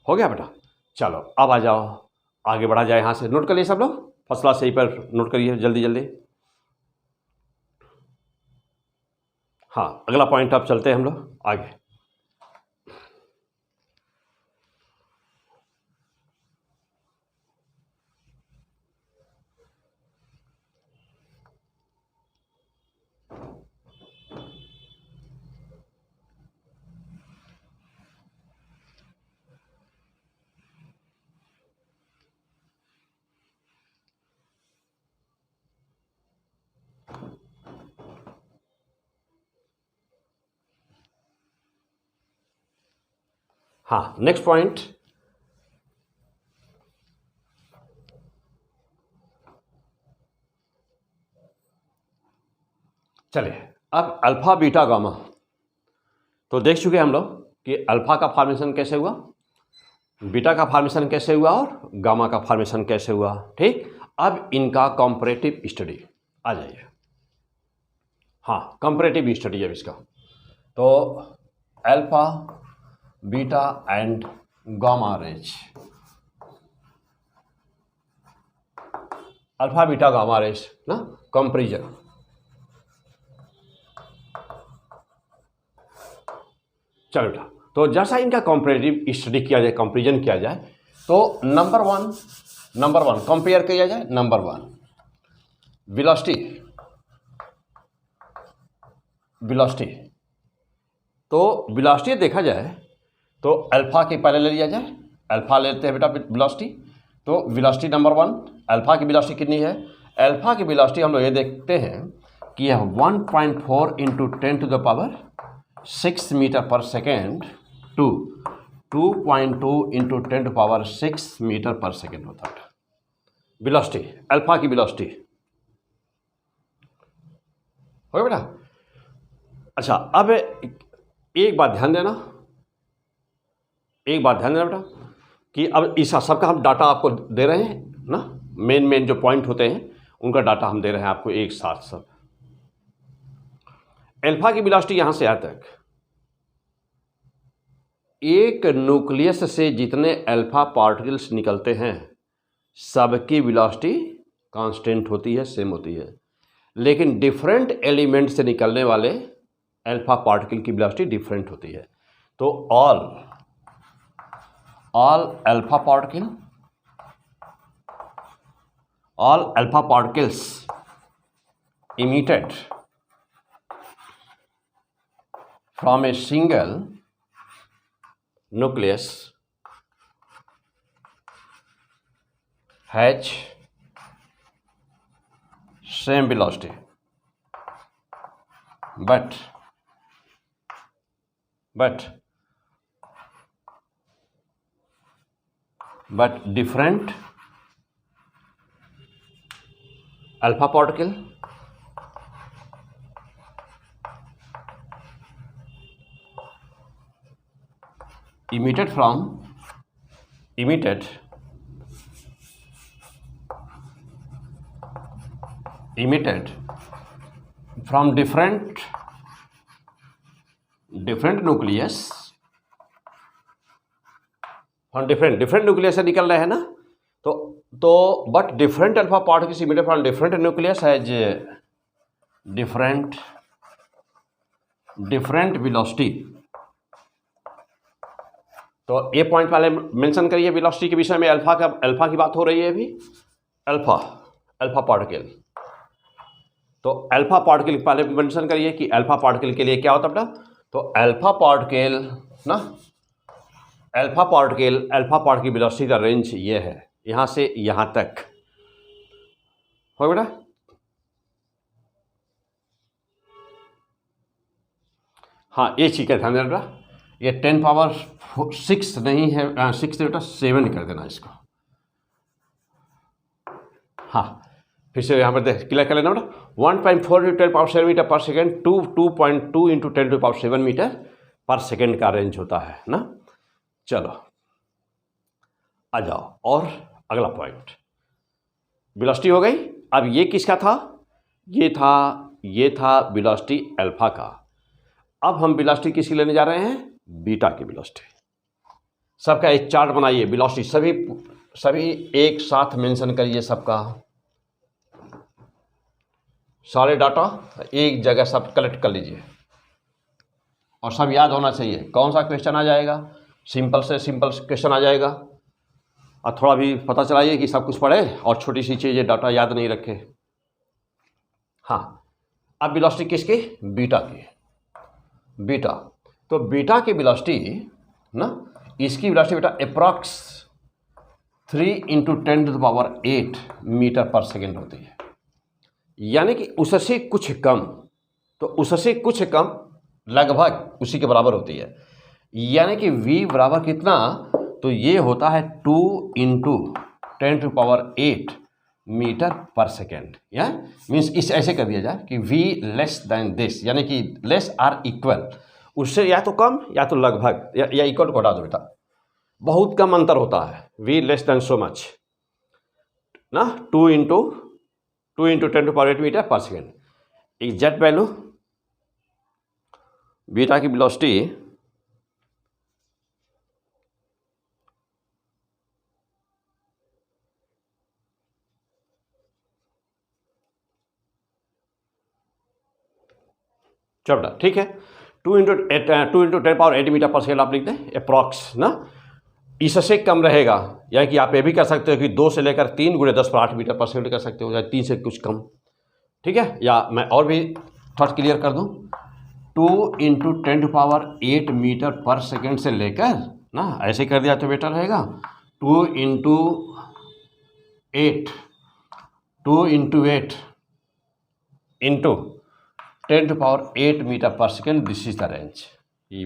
हो गया बेटा। चलो अब आ जाओ, आगे बढ़ा जाए। यहां से नोट कर लिए सब लोग, फर्स्ट क्लास यहीं पर नोट करिए जल्दी जल्दी। हाँ, अगला पॉइंट अब चलते हैं हम लोग आगे। हाँ, नेक्स्ट पॉइंट। चलिए, अब अल्फा बीटा गामा तो देख चुके हम लोग कि अल्फा का फॉर्मेशन कैसे हुआ, बीटा का फॉर्मेशन कैसे हुआ और गामा का फॉर्मेशन कैसे हुआ। ठीक, अब इनका कंपैरेटिव स्टडी आ जाइए। हाँ, कंपैरेटिव स्टडी है इसका। तो alpha beta and gamma rays, alpha beta gamma rays ना, कंपैरिजन। चलो बेटा, तो जैसा इनका कंपैरेटिव स्टडी किया जाए, कंपैरिजन किया जाए, तो नंबर वन कंपेयर किया जाए। Number 1 velocity. तो वेलोसिटी देखा जाए तो अल्फा के पहले ले लिया जाए, अल्फा लेते हैं बेटा वेलोसिटी। तो वेलोसिटी नंबर 1, अल्फा की वेलोसिटी कितनी है, अल्फा की वेलोसिटी हम लोग ये देखते हैं कि यह 1.4 × 10⁻⁶ metre per second to 2.2 × 10⁻⁶ metre per second होता है वेलोसिटी, अल्फा की वेलोसिटी। हो गया बेटा। अच्छा, अब एक बात ध्यान देना बेटा कि अब इस सबका हम डाटा आपको दे रहे हैं ना, मेन जो पॉइंट होते हैं उनका डाटा हम दे रहे हैं आपको एक साथ सब। अल्फा की वेलोसिटी यहां से यहां तक, एक न्यूक्लियस से जितने अल्फा पार्टिकल्स निकलते हैं सबकी वेलोसिटी कांस्टेंट होती है, सेम होती है, लेकिन डिफरेंट एलिमेंट से निकलने वाले अल्फा पार्टिकल की वेलोसिटी डिफरेंट होती है। तो all alpha particles emitted from a single nucleus has same velocity, but different alpha particle emitted from different nucleus, from different nucleus से निकल रहे हैं ना, तो but different alpha particles emitted from different nucleus has different velocity. तो ये point पहले mention करिए वेलोसिटी के विषय में। अल्फा की बात हो रही है अभी, अल्फा पार्टिकल। तो अल्फा पार्टिकल पहले मेंशन करिए कि अल्फा पार्टिकल के लिए क्या होता है बेटा। तो अल्फा पार्टिकल वेलोसिटी का रेंज ये है, यहां से यहां तक हो बेटा। हाँ, ये चीज का ध्यान देना बेटा, ये 10⁶ नहीं है, 6 बेटा 7 कर देना इसको। हाँ, फिर से यहाँ पर क्लियर कर लेना बेटा। 1.4 × 10⁷ metre per second 2.2 × 10⁷ metre per second का रेंज होता है ना। चलो आ जाओ, और अगला पॉइंट वेलोसिटी हो गई। अब ये किसका था, ये था वेलोसिटी अल्फा का। अब हम वेलोसिटी किसकी लेने जा रहे हैं, बीटा की वेलोसिटी। सबका एक चार्ट बनाइए, वेलोसिटी सभी एक साथ मेंशन करिए, सबका सारे डाटा एक जगह सब कलेक्ट कर लीजिए, और सब याद होना चाहिए। कौन सा क्वेश्चन आ जाएगा, सिंपल से सिंपल क्वेश्चन आ जाएगा, और थोड़ा भी पता चलाइए कि सब कुछ पढ़े और छोटी सी चीज़ें डाटा याद नहीं रखे। हाँ, अब वेलोसिटी किसकी, बीटा की। बीटा, तो बीटा की वेलोसिटी ना, इसकी वेलोसिटी बेटा अप्रॉक्स 3 × 10⁸ मीटर पर सेकेंड होती है, यानी कि उससे कुछ कम, तो उससे कुछ कम लगभग उसी के बराबर होती है। यानी कि v बराबर कितना, तो ये होता है 2 × 10⁸ मीटर पर सेकेंड। या मीन्स इस ऐसे कर दिया जाए कि v लेस देन दिस, यानी कि लेस आर इक्वल, उससे या तो कम या तो लगभग, या इक्वल को हटा दो बेटा, बहुत कम अंतर होता है, v less than so much ना। 2 × 10⁸ meter per second. Exact value beta की वेलोसिटी चलो ठीक है, 2 × 10⁸ मीटर पर सेकेंड आप लिखते हैं अप्रॉक्स ना। इससे कम रहेगा, यानी कि आप ये भी कर सकते हो कि 2 से लेकर 3 × 10⁸ मीटर पर सेकेंड कर सकते हो, या 3 से कुछ कम, ठीक है। या मैं और भी थोड़ा क्लियर कर दूं, 2 × 10⁸ मीटर पर सेकेंड से लेकर ना, ऐसे कर दिया तो बेटर रहेगा, 2 × 8 × 10⁸ meter per second, this is the range.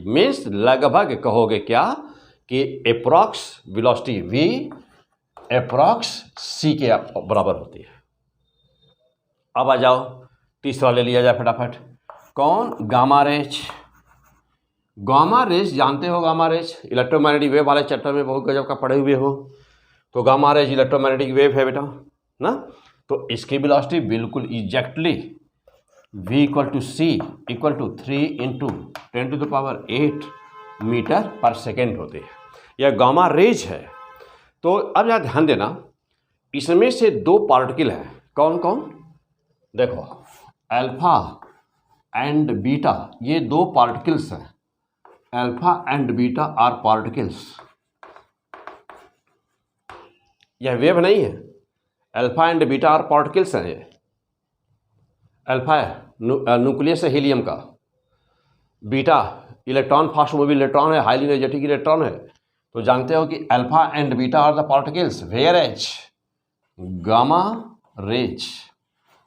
Means लगभग कहोगे क्या कि approx velocity v approx c के बराबर होती है। अब आ जाओ, तीसरा ले लिया जाए फटाफट। कौन, गामा रेज। गामा रेज जानते हो, गामा रेज इलेक्ट्रोमैग्नेटिक वेव वाले चैप्टर में बहुत गजब का पढ़े हुए हो। तो गामा रेज इलेक्ट्रोमैग्नेटिक वेव है बेटा, ना। तो इसकी वेलोसिटी बिल्कुल exactly v equal to C equal to 3 into 10⁸ meter per second होती है। यह गामा रेज है। तो अब यहाँ ध्यान देना, इसमें से दो पार्टिकल हैं, कौन कौन? देखो, अल्फा एंड बीटा, ये दो पार्टिकल्स हैं। Alpha and beta are particles. यह वेव नहीं है, alpha and beta are particles हैं। ये अल्फा है न्यूक्लियस है हीलियम का, beta electron fast moving electron है, हाईली एनर्जेटिक इलेक्ट्रॉन है। तो जानते हो कि alpha and beta are the particles, whereas gamma rays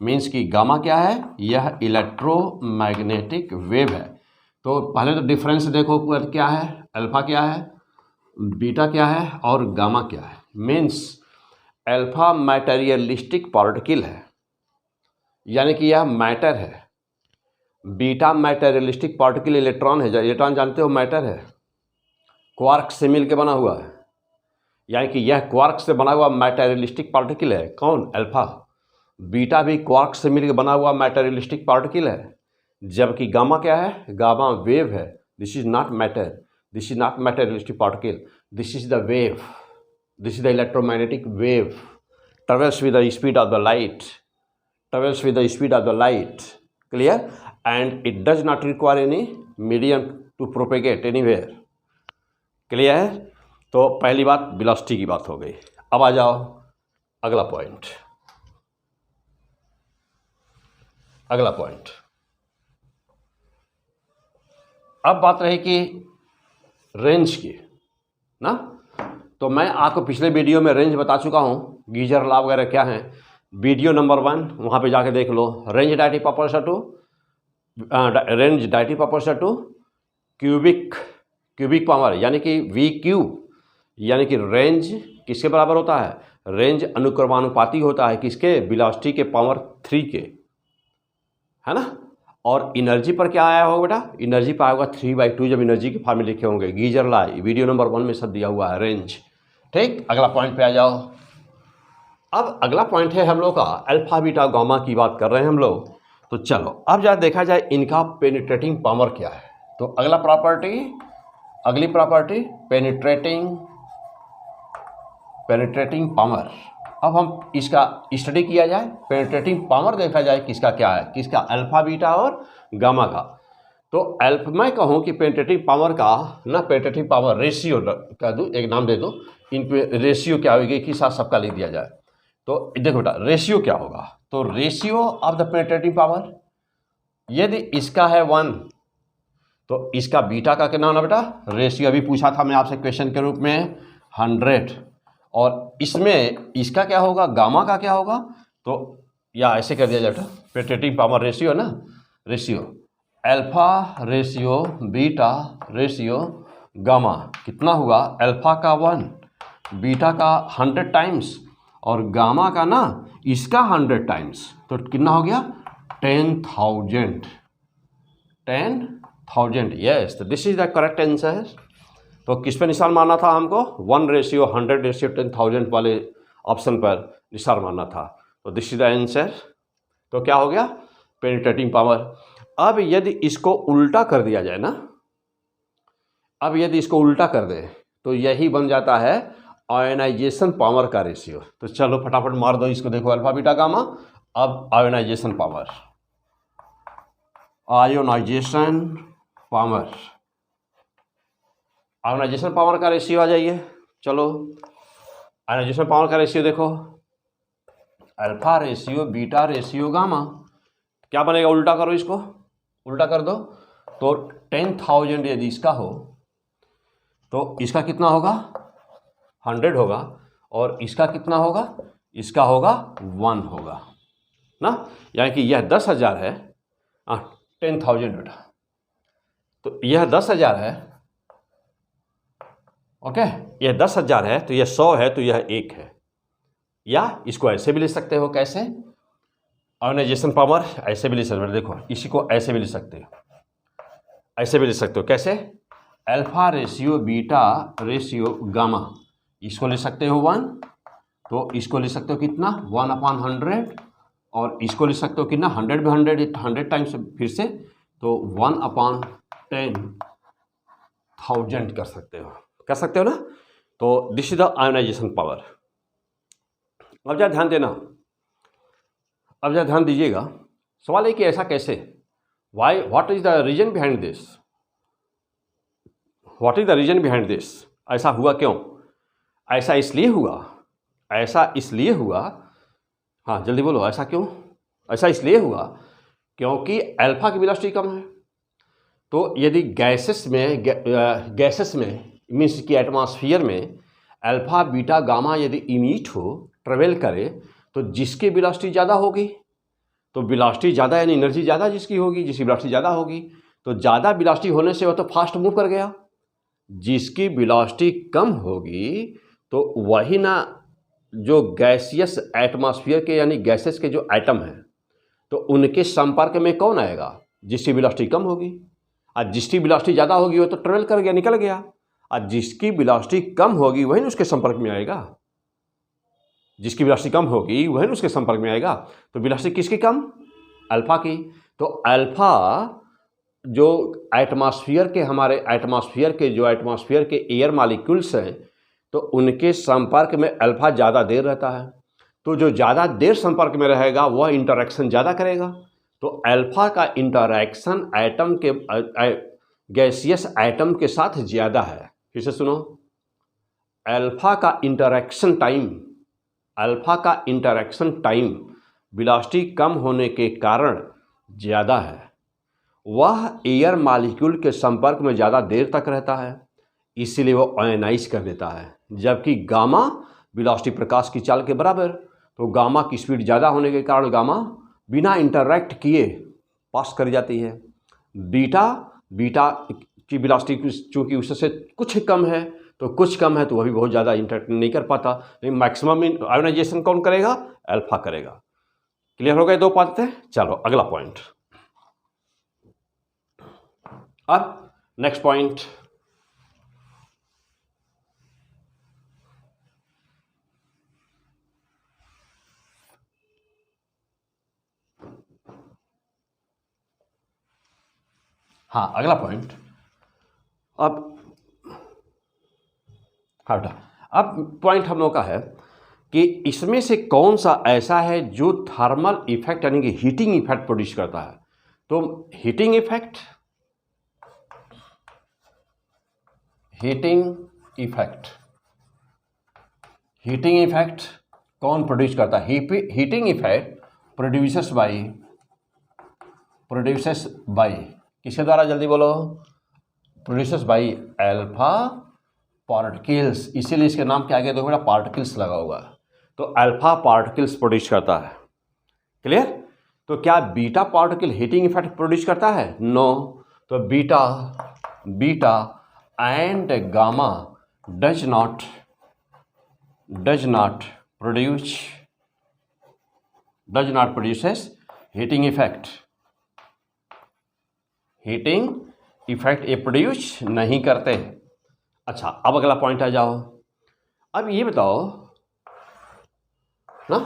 means कि गामा क्या है? यह इलेक्ट्रोमैग्नेटिक वेव है। तो पहले तो डिफरेंस देखो क्या है, अल्फा क्या है, बीटा क्या है और गामा क्या है। मीन्स अल्फा मैटेरियलिस्टिक पार्टिकल है, यानी कि यह मैटर है। बीटा मैटेरियलिस्टिक पार्टिकल इलेक्ट्रॉन है। इलेक्ट्रॉन जानते हो मैटर है, क्वार्क से मिल के बना हुआ है, यानी कि यह क्वार्क से बना हुआ मैटेरियलिस्टिक पार्टिकल है। कौन? अल्फा। बीटा भी क्वार्क से मिल के बना हुआ मैटेरियलिस्टिक पार्टिकल है। जबकि गामा क्या है? गामा वेव है। This is not matter, this is not materialistic particle, this is the wave, this is the electromagnetic wave, travels with the speed of the light, travels with the speed of the light, clear, and it does not require any medium to propagate anywhere, clear है। तो पहली बात velocity की बात हो गई। अब आ जाओ अगला पॉइंट, अगला पॉइंट। अब बात रही कि रेंज की ना। तो मैं आपको पिछले वीडियो में रेंज बता चुका हूँ, गीजर लॉ वगैरह क्या है। वीडियो नंबर 1 वहाँ पे जाके देख लो। Range directly proportional to range directly proportional to cubic power, यानी कि वी क्यू, यानी कि रेंज किसके बराबर होता है? रेंज अनुक्रमानुपाती होता है किसके? वेलोसिटी के पावर 3 के, है ना। और एनर्जी पर क्या आया होगा बेटा? एनर्जी पर आएगा 3/2, जब एनर्जी के फार्मूले लिखे होंगे। गीजर लॉ वीडियो नंबर 1 में सब दिया हुआ है, रेंज। ठीक, अगला पॉइंट पे आ जाओ। अब अगला पॉइंट है हम लोग का अल्फा बीटा गामा की बात कर रहे हैं हम लोग। तो चलो अब जरा देखा जाए इनका पेनिट्रेटिंग पावर क्या है। तो अगली प्रॉपर्टी पेनिट्रेटिंग पावर। अब हम इसका स्टडी किया जाए, पेनिट्रेटिंग पावर देखा जाए किसका क्या है, किसका? अल्फा बीटा और गामा का। तो अल्फा, मैं कहूँ कि पेनिट्रेटिंग पावर का ना, पेनिट्रेटिंग पावर रेशियो कह दूँ, एक नाम दे दो। इन पे रेशियो क्या होगी कि साथ सबका लिख दिया जाए। तो देखो बेटा, रेशियो क्या होगा? तो ratio of the penetrating power, यदि इसका है 1 तो इसका बीटा का कितना होना बेटा? रेशियो अभी पूछा था मैं आपसे क्वेश्चन के रूप में 100। और इसमें इसका क्या होगा? गामा का क्या होगा? तो या ऐसे कर दिया जाए बेटा, पेनिट्रेटिंग पावर रेशियो ना, ratio alpha ratio beta ratio gamma कितना हुआ? अल्फा का 1, बीटा का 100 टाइम्स और गामा का ना इसका 100 टाइम्स। तो कितना हो गया? 10,000। यस, तो this is the correct answer. तो किस पे निशान मारना था हमको? 1:100:10,000 वाले ऑप्शन पर निशान मारना था। तो दिस इज द आंसर। तो क्या हो गया? Penetrating power. अब यदि इसको उल्टा कर दिया जाए ना, अब यदि इसको उल्टा कर दे तो यही बन जाता है आयोनाइजेशन पावर का रेशियो। तो चलो फटाफट मार दो इसको, देखो अल्फा बीटा गामा। अब आयोनाइजेशन पावर, आयोनाइजेशन पावर का रेशियो आ जाइए। चलो आयोनाइजेशन पावर का रेशियो देखो, alpha ratio beta ratio gamma. क्या बनेगा? उल्टा करो, इसको उल्टा कर दो। तो 10,000 यदि इसका हो तो इसका कितना होगा? 100 होगा। और इसका कितना होगा? इसका होगा 1 होगा ना, यानी कि यह 10,000 है। 10,000 बेटा, तो यह 10,000 है। ओके, यह 10,000 है, तो यह 100 है, तो यह 1 है। या इसको ऐसे भी लिख सकते हो, कैसे? आयोनाइजेशन पावर ऐसे भी लिख सकते हो। देखो इसी को ऐसे भी लिख सकते हो, ऐसे भी लिख सकते हो। कैसे? Alpha ratio beta ratio gamma, इसको लिख सकते हो 1 तो इसको ले सकते हो कितना 1/100 और इसको ले सकते हो कितना 100 में 100 टाइम्स फिर से तो 1/10,000 कर सकते हो ना। तो this is the ionization power. अब जरा ध्यान देना, अब जरा ध्यान दीजिएगा। सवाल है कि ऐसा कैसे, why, what is the reason behind this, what is the reason behind this, ऐसा हुआ क्यों, ऐसा इसलिए हुआ, हाँ जल्दी बोलो, ऐसा क्यों, ऐसा इसलिए हुआ क्योंकि अल्फा की वेलोसिटी कम है। तो यदि गैसेस में मीन्स कि एटमॉस्फेयर में अल्फा बीटा गामा यदि इमिट हो, ट्रेवल करे, तो जिसकी वेलोसिटी ज़्यादा होगी, तो वेलोसिटी ज़्यादा यानी एनर्जी ज़्यादा जिसकी वेलोसिटी ज़्यादा होगी, तो ज़्यादा वेलोसिटी होने से वो तो फास्ट मूव कर गया। जिसकी वेलोसिटी कम होगी तो वही ना जो गैसियस एटमॉस्फेयर के यानी गैसेस के जो एटम हैं, तो उनके संपर्क में कौन आएगा, जिसकी वेलोसिटी कम होगी। और जिसकी वेलोसिटी ज़्यादा होगी वो तो ट्रेवल कर गया, निकल गया, और जिसकी वेलोसिटी कम होगी वही ना उसके संपर्क में आएगा, जिसकी वेलोसिटी कम होगी वही ना उसके संपर्क में आएगा। तो वेलोसिटी किसकी कम, अल्फा की। तो अल्फा जो एटमॉस्फेयर के एयर मॉलिक्यूल्स हैं, तो उनके संपर्क में अल्फा ज़्यादा देर रहता है। तो जो ज़्यादा देर संपर्क में रहेगा वह इंटरैक्शन ज़्यादा करेगा। तो अल्फा का इंटरैक्शन एटम के गैसियस एटम के साथ ज़्यादा है। फिर से सुनो, अल्फा का इंटरैक्शन टाइम वेलोसिटी कम होने के कारण ज़्यादा है। वह एयर मॉलिक्यूल के संपर्क में ज़्यादा देर तक रहता है, इसीलिए वो आयनाइज कर देता है। जबकि गामा वेलोसिटी प्रकाश की चाल के बराबर, तो गामा की स्पीड ज़्यादा होने के कारण गामा बिना इंटरैक्ट किए पास कर जाती है। बीटा की वेलोसिटी चूँकि उससे कुछ कम है, तो वह भी बहुत ज़्यादा इंटरैक्ट नहीं कर पाता। लेकिन मैक्सिमम आयोनाइजेशन कौन करेगा, अल्फा करेगा। क्लियर हो गए दो बातें। चलो अगला पॉइंट। अब नेक्स्ट पॉइंट, हाँ अगला पॉइंट। अब पॉइंट हम लोग का है कि इसमें से कौन सा ऐसा है जो थर्मल इफेक्ट यानी कि हीटिंग इफेक्ट प्रोड्यूस करता है। तो हीटिंग इफेक्ट कौन प्रोड्यूस करता है। हीटिंग इफेक्ट प्रोड्यूसेस बाय किसके द्वारा, जल्दी बोलो, प्रोड्यूसेस बाय अल्फा पार्टिकल्स। इसीलिए इसके नाम के आगे देखो बेटा पार्टिकल्स लगा हुआ है। तो अल्फा पार्टिकल्स प्रोड्यूस करता है। क्लियर। तो क्या beta particle heating effect produce करता है, नो। तो beta and gamma does not produces heating effect ये प्रोड्यूस नहीं करते। अच्छा अब अगला पॉइंट आ जाओ। अब ये बताओ ना,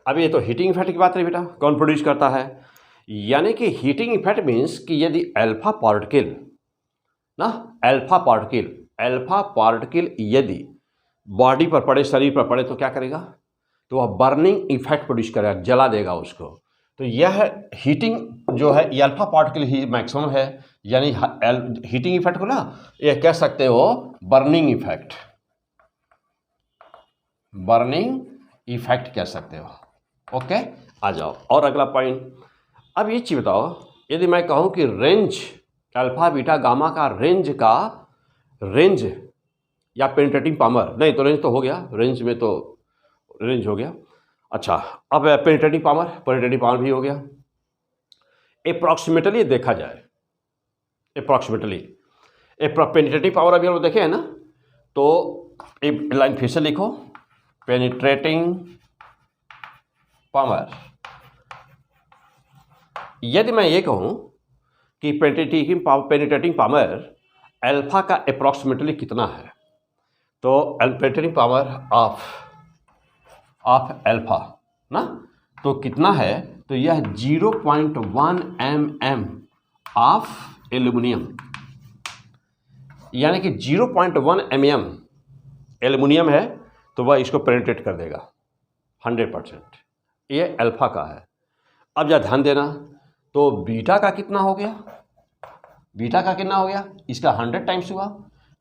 अब ये तो हीटिंग इफेक्ट की बात है बेटा, कौन प्रोड्यूस करता है। यानी कि हीटिंग इफेक्ट मीन्स कि यदि अल्फा पार्टिकल यदि बॉडी पर पड़े, शरीर पर पड़े, तो क्या करेगा, तो वह बर्निंग इफेक्ट प्रोड्यूस करेगा, जला देगा उसको। तो यह हीटिंग जो है ये अल्फा पार्टिकल ही मैक्सिमम है। यानी हीटिंग इफेक्ट को ना ये कह सकते हो बर्निंग इफेक्ट कह सकते हो। ओके आ जाओ और अगला पॉइंट। अब ये चीज़ बताओ, यदि मैं कहूँ कि रेंज अल्फा बीटा गामा का रेंज या पेनिट्रेटिंग पावर, नहीं तो रेंज तो हो गया, रेंज हो गया। अच्छा अब पेनिट्रेटिंग पावर भी हो गया। अप्रॉक्सीमेटली देखा जाए, पेनिट्रेटिंग पावर अभी हम लोग देखे हैं ना, तो एक लाइन फिर से लिखो, पेनिट्रेटिंग पावर। यदि मैं ये कहूँ कि पेनिट्रेटिंग पावर अल्फा का अप्रॉक्सीमेटली कितना है, तो penetrating power of of alpha ना, तो कितना है, तो यह 0.1 mm ऑफ एल्यूमिनियम, यानी कि 0.1 mm एल्यूमिनियम है तो वह इसको पेनिट्रेट कर देगा 100%। ये अल्फा का है। अब जरा ध्यान देना, तो बीटा का कितना हो गया, बीटा का कितना हो गया, इसका 100 टाइम्स हुआ,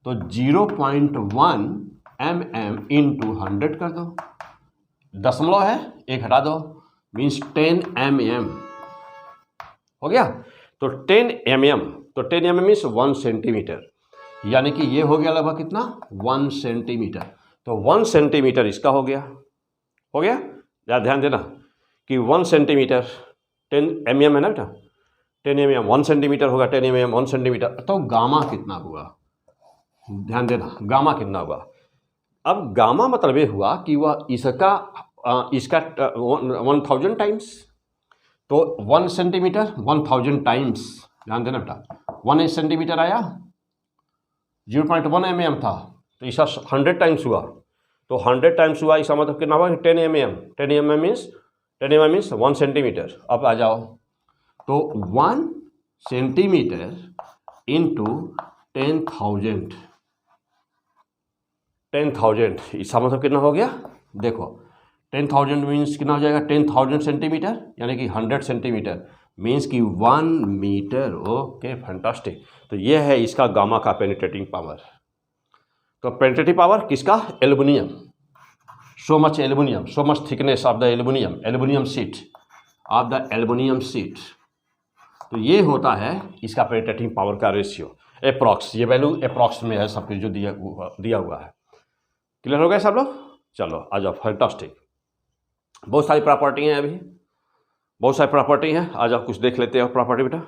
तो 0.1 mm इंटू 100 कर दो, दशमलव है एक हटा दो, मीन्स 10 mm हो गया। तो 10 mm, तो 10 mm मीन्स 1 सेंटीमीटर, यानी कि ये हो गया लगभग कितना, 1 सेंटीमीटर। तो 1 सेंटीमीटर इसका हो गया, हो गया। ज़रा ध्यान देना कि 1 सेंटीमीटर 10 mm है ना बेटा, 10 mm 1 सेंटीमीटर होगा, 10 mm 1 सेंटीमीटर, तो गामा कितना हुआ, ध्यान देना गामा कितना हुआ। अब गामा मतलब ये हुआ कि वह इसका 1000 टाइम्स, तो 1 सेंटीमीटर 1000 टाइम्स, ध्यान देना बेटा, 1 सेंटीमीटर आया, 0.1 mm था, तो इसका 100 टाइम्स हुआ, तो 100 टाइम्स हुआ, इसका मतलब कितना हुआ, 10 mm, 10 mm मीन्स 1 सेंटीमीटर। अब आ जाओ, तो 1 सेंटीमीटर इंटू 10,000, 10,000 इसका मतलब कितना हो गया, देखो 10,000 मीन्स कितना हो जाएगा, 10,000 सेंटीमीटर, यानी कि 100 सेंटीमीटर मीन्स कि 1 मीटर। Okay fantastic. तो ये है इसका गामा का पेनिट्रेटिंग पावर। तो पेनिट्रेटिंग पावर किसका, aluminium, so much aluminum, so much thickness of the aluminum sheet of the aluminum sheet। तो ये होता है इसका पेनिट्रेटिंग पावर का रेशियो, अप्रॉक्स, ये वैल्यू अप्रॉक्स में है सब कुछ जो दिया हुआ है। क्लियर हो गया सब लोग, चलो आ जाओ, फैंटास्टिक। बहुत सारी प्रॉपर्टी हैं, अभी बहुत सारी प्रॉपर्टी हैं, आ जाओ कुछ देख लेते हैं प्रॉपर्टी बेटा।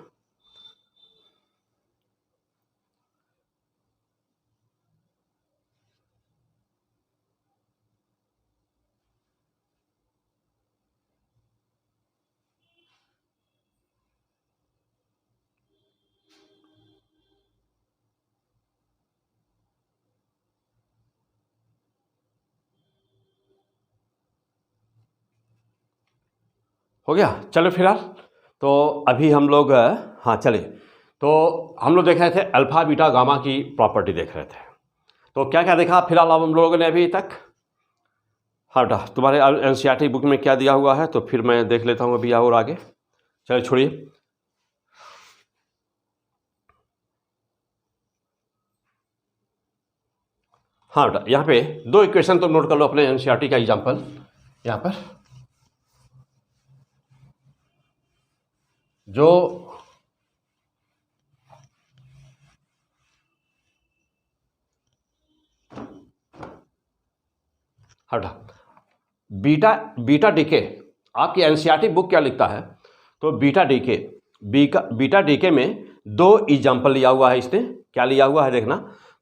हो गया, चलो फिलहाल तो अभी हम लोग, हाँ चलिए, तो हम लोग देख रहे थे अल्फा बीटा गामा की प्रॉपर्टी देख रहे थे। तो क्या क्या देखा फिलहाल अब हम लोगों ने अभी तक, हाँ बेटा तुम्हारे एनसीईआरटी बुक में क्या दिया हुआ है, तो फिर मैं देख लेता हूँ अभी और आगे। चलिए छोड़िए, हाँ बेटा यहाँ पे 2 इक्वेशन तो नोट कर लो अपने एनसीईआरटी का एग्जाम्पल, यहाँ पर जो हटा बीटा डीके, आपकी एनसीईआरटी बुक क्या लिखता है, तो बीटा डीके में 2 एग्जाम्पल लिया हुआ है इसने, क्या लिया हुआ है देखना।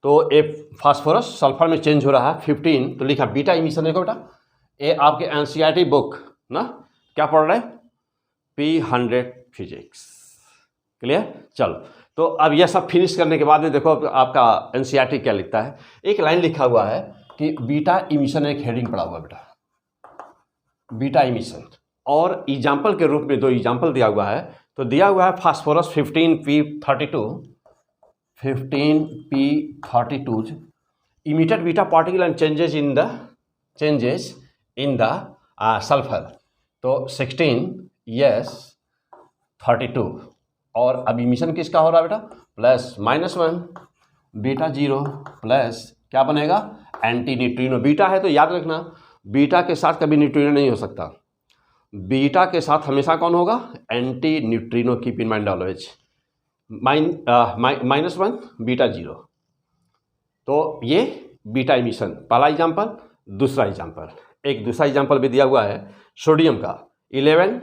तो ए फास्फोरस सल्फर में चेंज हो रहा है 15, तो लिखा बीटा इमिशन, देखो बेटा ये आपके एनसीईआरटी बुक ना, क्या पढ़ रहे हैं, P100 फिजिक्स। क्लियर, चलो तो अब यह सब फिनिश करने के बाद में देखो आपका एनसीईआरटी क्या लिखता है। एक लाइन लिखा हुआ है कि बीटा इमिशन, एक हेडिंग पड़ा हुआ बेटा, बीटा इमिशन, और एग्जाम्पल के रूप में 2 एग्जाम्पल दिया हुआ है। तो दिया हुआ है phosphorus 15P32 emitted beta particle and changes in the sulphur, तो 16 यस 32, और अब इमिशन किसका हो रहा है बेटा, +-1 बीटा 0 प्लस क्या बनेगा, एंटी न्यूट्रिनो। बीटा है तो याद रखना बीटा के साथ कभी न्यूट्रिनो नहीं हो सकता, बीटा के साथ हमेशा कौन होगा, anti neutrino, keep in mind always, -1 beta 0। तो ये बीटा इमिशन पहला एग्जाम्पल। दूसरा एग्जाम्पल, एक दूसरा एग्जाम्पल भी दिया हुआ है सोडियम का 11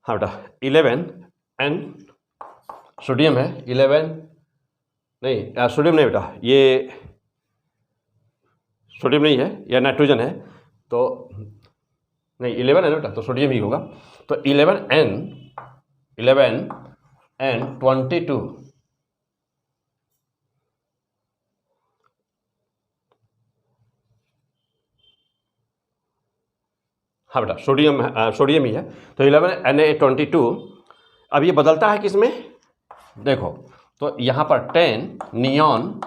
हाँ बेटा 11 एन, सोडियम है 11, नहीं सोडियम नहीं बेटा, ये सोडियम नहीं है, यह नाइट्रोजन है, तो नहीं 11 है ना बेटा, तो सोडियम ही होगा। तो 11 एन 22 हाँ बेटा, सोडियम ही है। तो 11Na22 अब ये बदलता है किस में, देखो तो यहाँ पर 10 नियॉन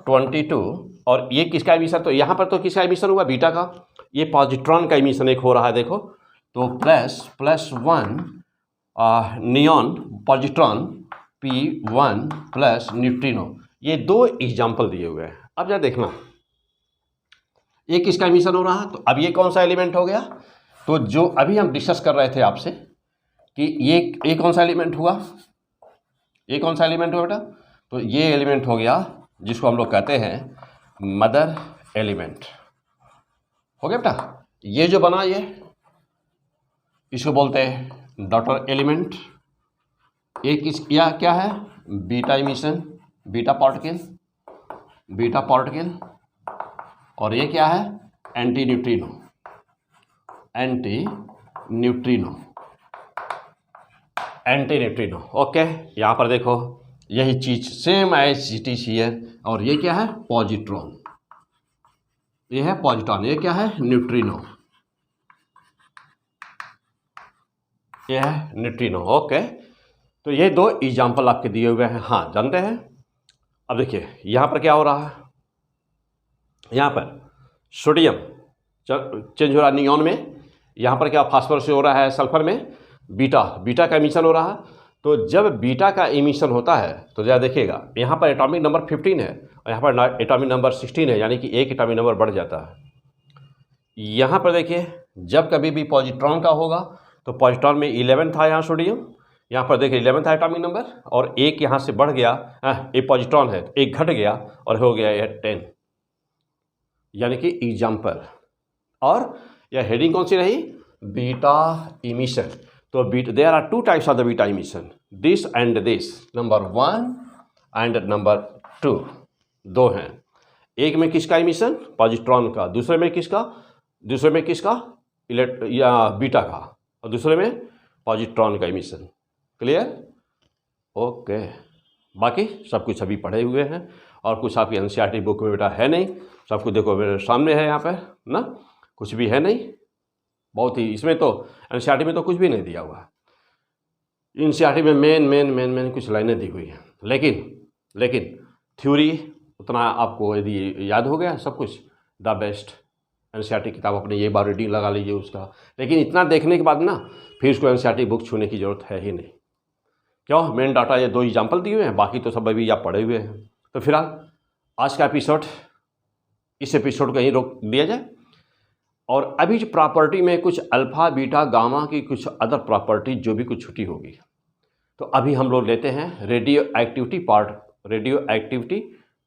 22 और ये किसका एमिशन, तो यहाँ पर तो किसका एमिशन हुआ, बीटा का। ये पॉजिट्रॉन का एमिशन एक हो रहा है, देखो तो +1 neon positron P1 plus neutrino, ये 2 एग्जाम्पल दिए हुए हैं। अब जरा देखना ये किसका एमिशन हो रहा है, तो अब ये कौन सा एलिमेंट हो गया, तो जो अभी हम डिस्कस कर रहे थे आपसे कि ये कौन सा एलिमेंट हुआ, ये कौन सा एलिमेंट हुआ बेटा, तो ये एलिमेंट हो गया जिसको हम लोग कहते हैं मदर एलिमेंट, हो गया बेटा। ये जो बना ये इसको बोलते हैं डॉटर एलिमेंट। एक या क्या है, बीटा इमिशन, बीटा पार्टिकल, और ये क्या है, एंटी न्यूट्रिनो। ओके, यहाँ पर देखो यही चीज same as it is here, और ये क्या है, पॉजिट्रॉन, ये है पॉजिट्रॉन, ये क्या है, न्यूट्रिनो, ये है न्यूट्रिनो। ओके, तो ये 2 एग्जाम्पल आपके दिए हुए हैं, हाँ जानते हैं। अब देखिए यहाँ पर क्या हो रहा है, यहाँ पर सोडियम चेंज हो रहा है नियॉन में, यहाँ पर क्या फास्फोरस हो रहा है सल्फर में, बीटा का एमिशन हो रहा है। तो जब बीटा का एमिशन होता है तो जरा देखिएगा यहाँ पर एटॉमिक नंबर 15 है और यहाँ पर एटॉमिक नंबर 16 है, यानी कि एक एटॉमिक नंबर बढ़ जाता है। यहाँ पर देखिए जब कभी भी पॉजिट्रॉन का होगा तो पॉजिट्रॉन में 11 था यहाँ सोडियम, यहाँ पर देखिए 11 था एटॉमिक नंबर, और एक यहाँ से बढ़ गया, एक पॉजिट्रॉन है एक घट गया और हो गया यह 10, यानी कि एग्जाम्पल। और यह हेडिंग कौन सी रही, बीटा इमिशन। तो there are 2 types of the beta emission, this and this, number 1 and number 2, 2 हैं। एक में किसका इमिशन, पॉजिट्रॉन का, दूसरे में किसका या बीटा का, और दूसरे में पॉजिट्रॉन का इमिशन। Clear, okay. बाकी सब कुछ अभी पढ़े हुए हैं और कुछ आपकी एनसीईआरटी बुक में बेटा है नहीं, सब कुछ देखो मेरे सामने है यहाँ पर ना, कुछ भी है नहीं, बहुत ही इसमें तो एनसीईआरटी में तो कुछ भी नहीं दिया हुआ है। एनसीईआरटी में मेन कुछ लाइनें दी हुई हैं, लेकिन थ्योरी उतना आपको यदि याद हो गया सब कुछ, द बेस्ट एनसीईआरटी किताब अपने ये बार रीडिंग लगा लीजिए उसका। लेकिन इतना देखने के बाद ना फिर उसको एनसीईआरटी बुक छूने की ज़रूरत है ही नहीं, क्यों, मेन डाटा ये 2 एग्जाम्पल दिए हुए हैं, बाकी तो सब अभी आप पढ़े हुए हैं। तो फिलहाल आज का एपिसोड, इस एपिसोड को यहीं रोक दिया जाए, और अभी जो प्रॉपर्टी में कुछ अल्फा बीटा गामा की कुछ अदर प्रॉपर्टी जो भी कुछ छुट्टी होगी, तो अभी हम लोग लेते हैं रेडियो एक्टिविटी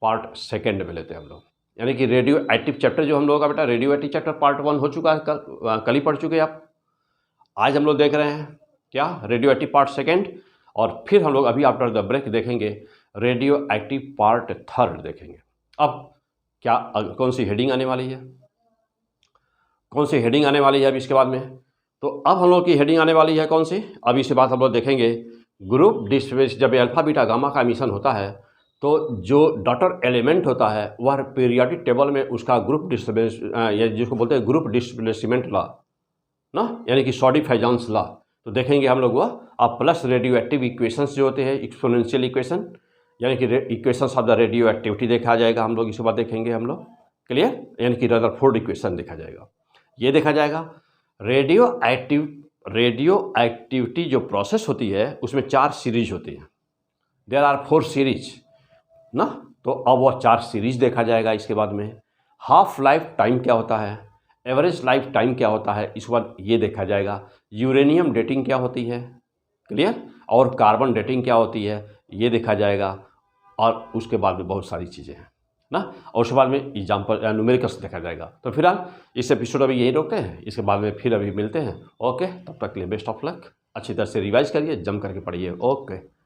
पार्ट सेकेंड में लेते हैं हम लोग, यानी कि रेडियो एक्टिव चैप्टर जो हम लोग का बेटा रेडियो एक्टिव चैप्टर पार्ट 1 हो चुका है, कल ही पढ़ चुके आप। आज हम लोग देख रहे हैं क्या, रेडियो एक्टिव पार्ट सेकेंड, और फिर हम लोग अभी आफ्टर द ब्रेक देखेंगे रेडियो एक्टिव पार्ट 3 देखेंगे। अब क्या कौन सी हेडिंग आने वाली है, अब इसके बाद में, तो अब हम लोग की हेडिंग आने वाली है कौन सी, अब इसके बाद हम लोग देखेंगे ग्रुप डिस्ट्रीब्यूशन। जब अल्फा बीटा गामा का एमिशन होता है तो जो डॉटर एलिमेंट होता है वह पीरियोडिक टेबल में उसका ग्रुप डिस्ट्रीब्यूशन, जिसको बोलते हैं ग्रुप डिस्प्लेसमेंट लॉ ना, यानी कि शॉडी-फाइजान्स लॉ, तो देखेंगे हम लोग वह। अब प्लस रेडियो एक्टिव इक्वेशंस जो होते हैं, एक्सपोनेंशियल इक्वेशन, यानी कि equations of the radio activity देखा जाएगा हम लोग, इसके बाद देखेंगे हम लोग। क्लियर, यानी कि रदरफोर्ड इक्वेशन देखा जाएगा, ये देखा जाएगा। रेडियो एक्टिविटी जो प्रोसेस होती है उसमें 4 सीरीज होती हैं, देयर आर 4 सीरीज ना, तो अब वह 4 सीरीज देखा जाएगा। इसके बाद में हाफ लाइफ टाइम क्या होता है, एवरेज लाइफ टाइम क्या होता है, इसके बाद ये देखा जाएगा। यूरेनियम डेटिंग क्या होती है, क्लियर, और कार्बन डेटिंग क्या होती है ये देखा जाएगा, और उसके बाद में बहुत सारी चीज़ें हैं ना, और उसके बाद में एग्जाम्पल न्यूमेरिकल्स देखा जाएगा। तो फिलहाल इस एपिसोड अभी यही रोकते हैं, इसके बाद में फिर अभी मिलते हैं। ओके, तब तक के लिए बेस्ट ऑफ लक, अच्छी तरह से रिवाइज करिए, जम करके पढ़िए। ओके।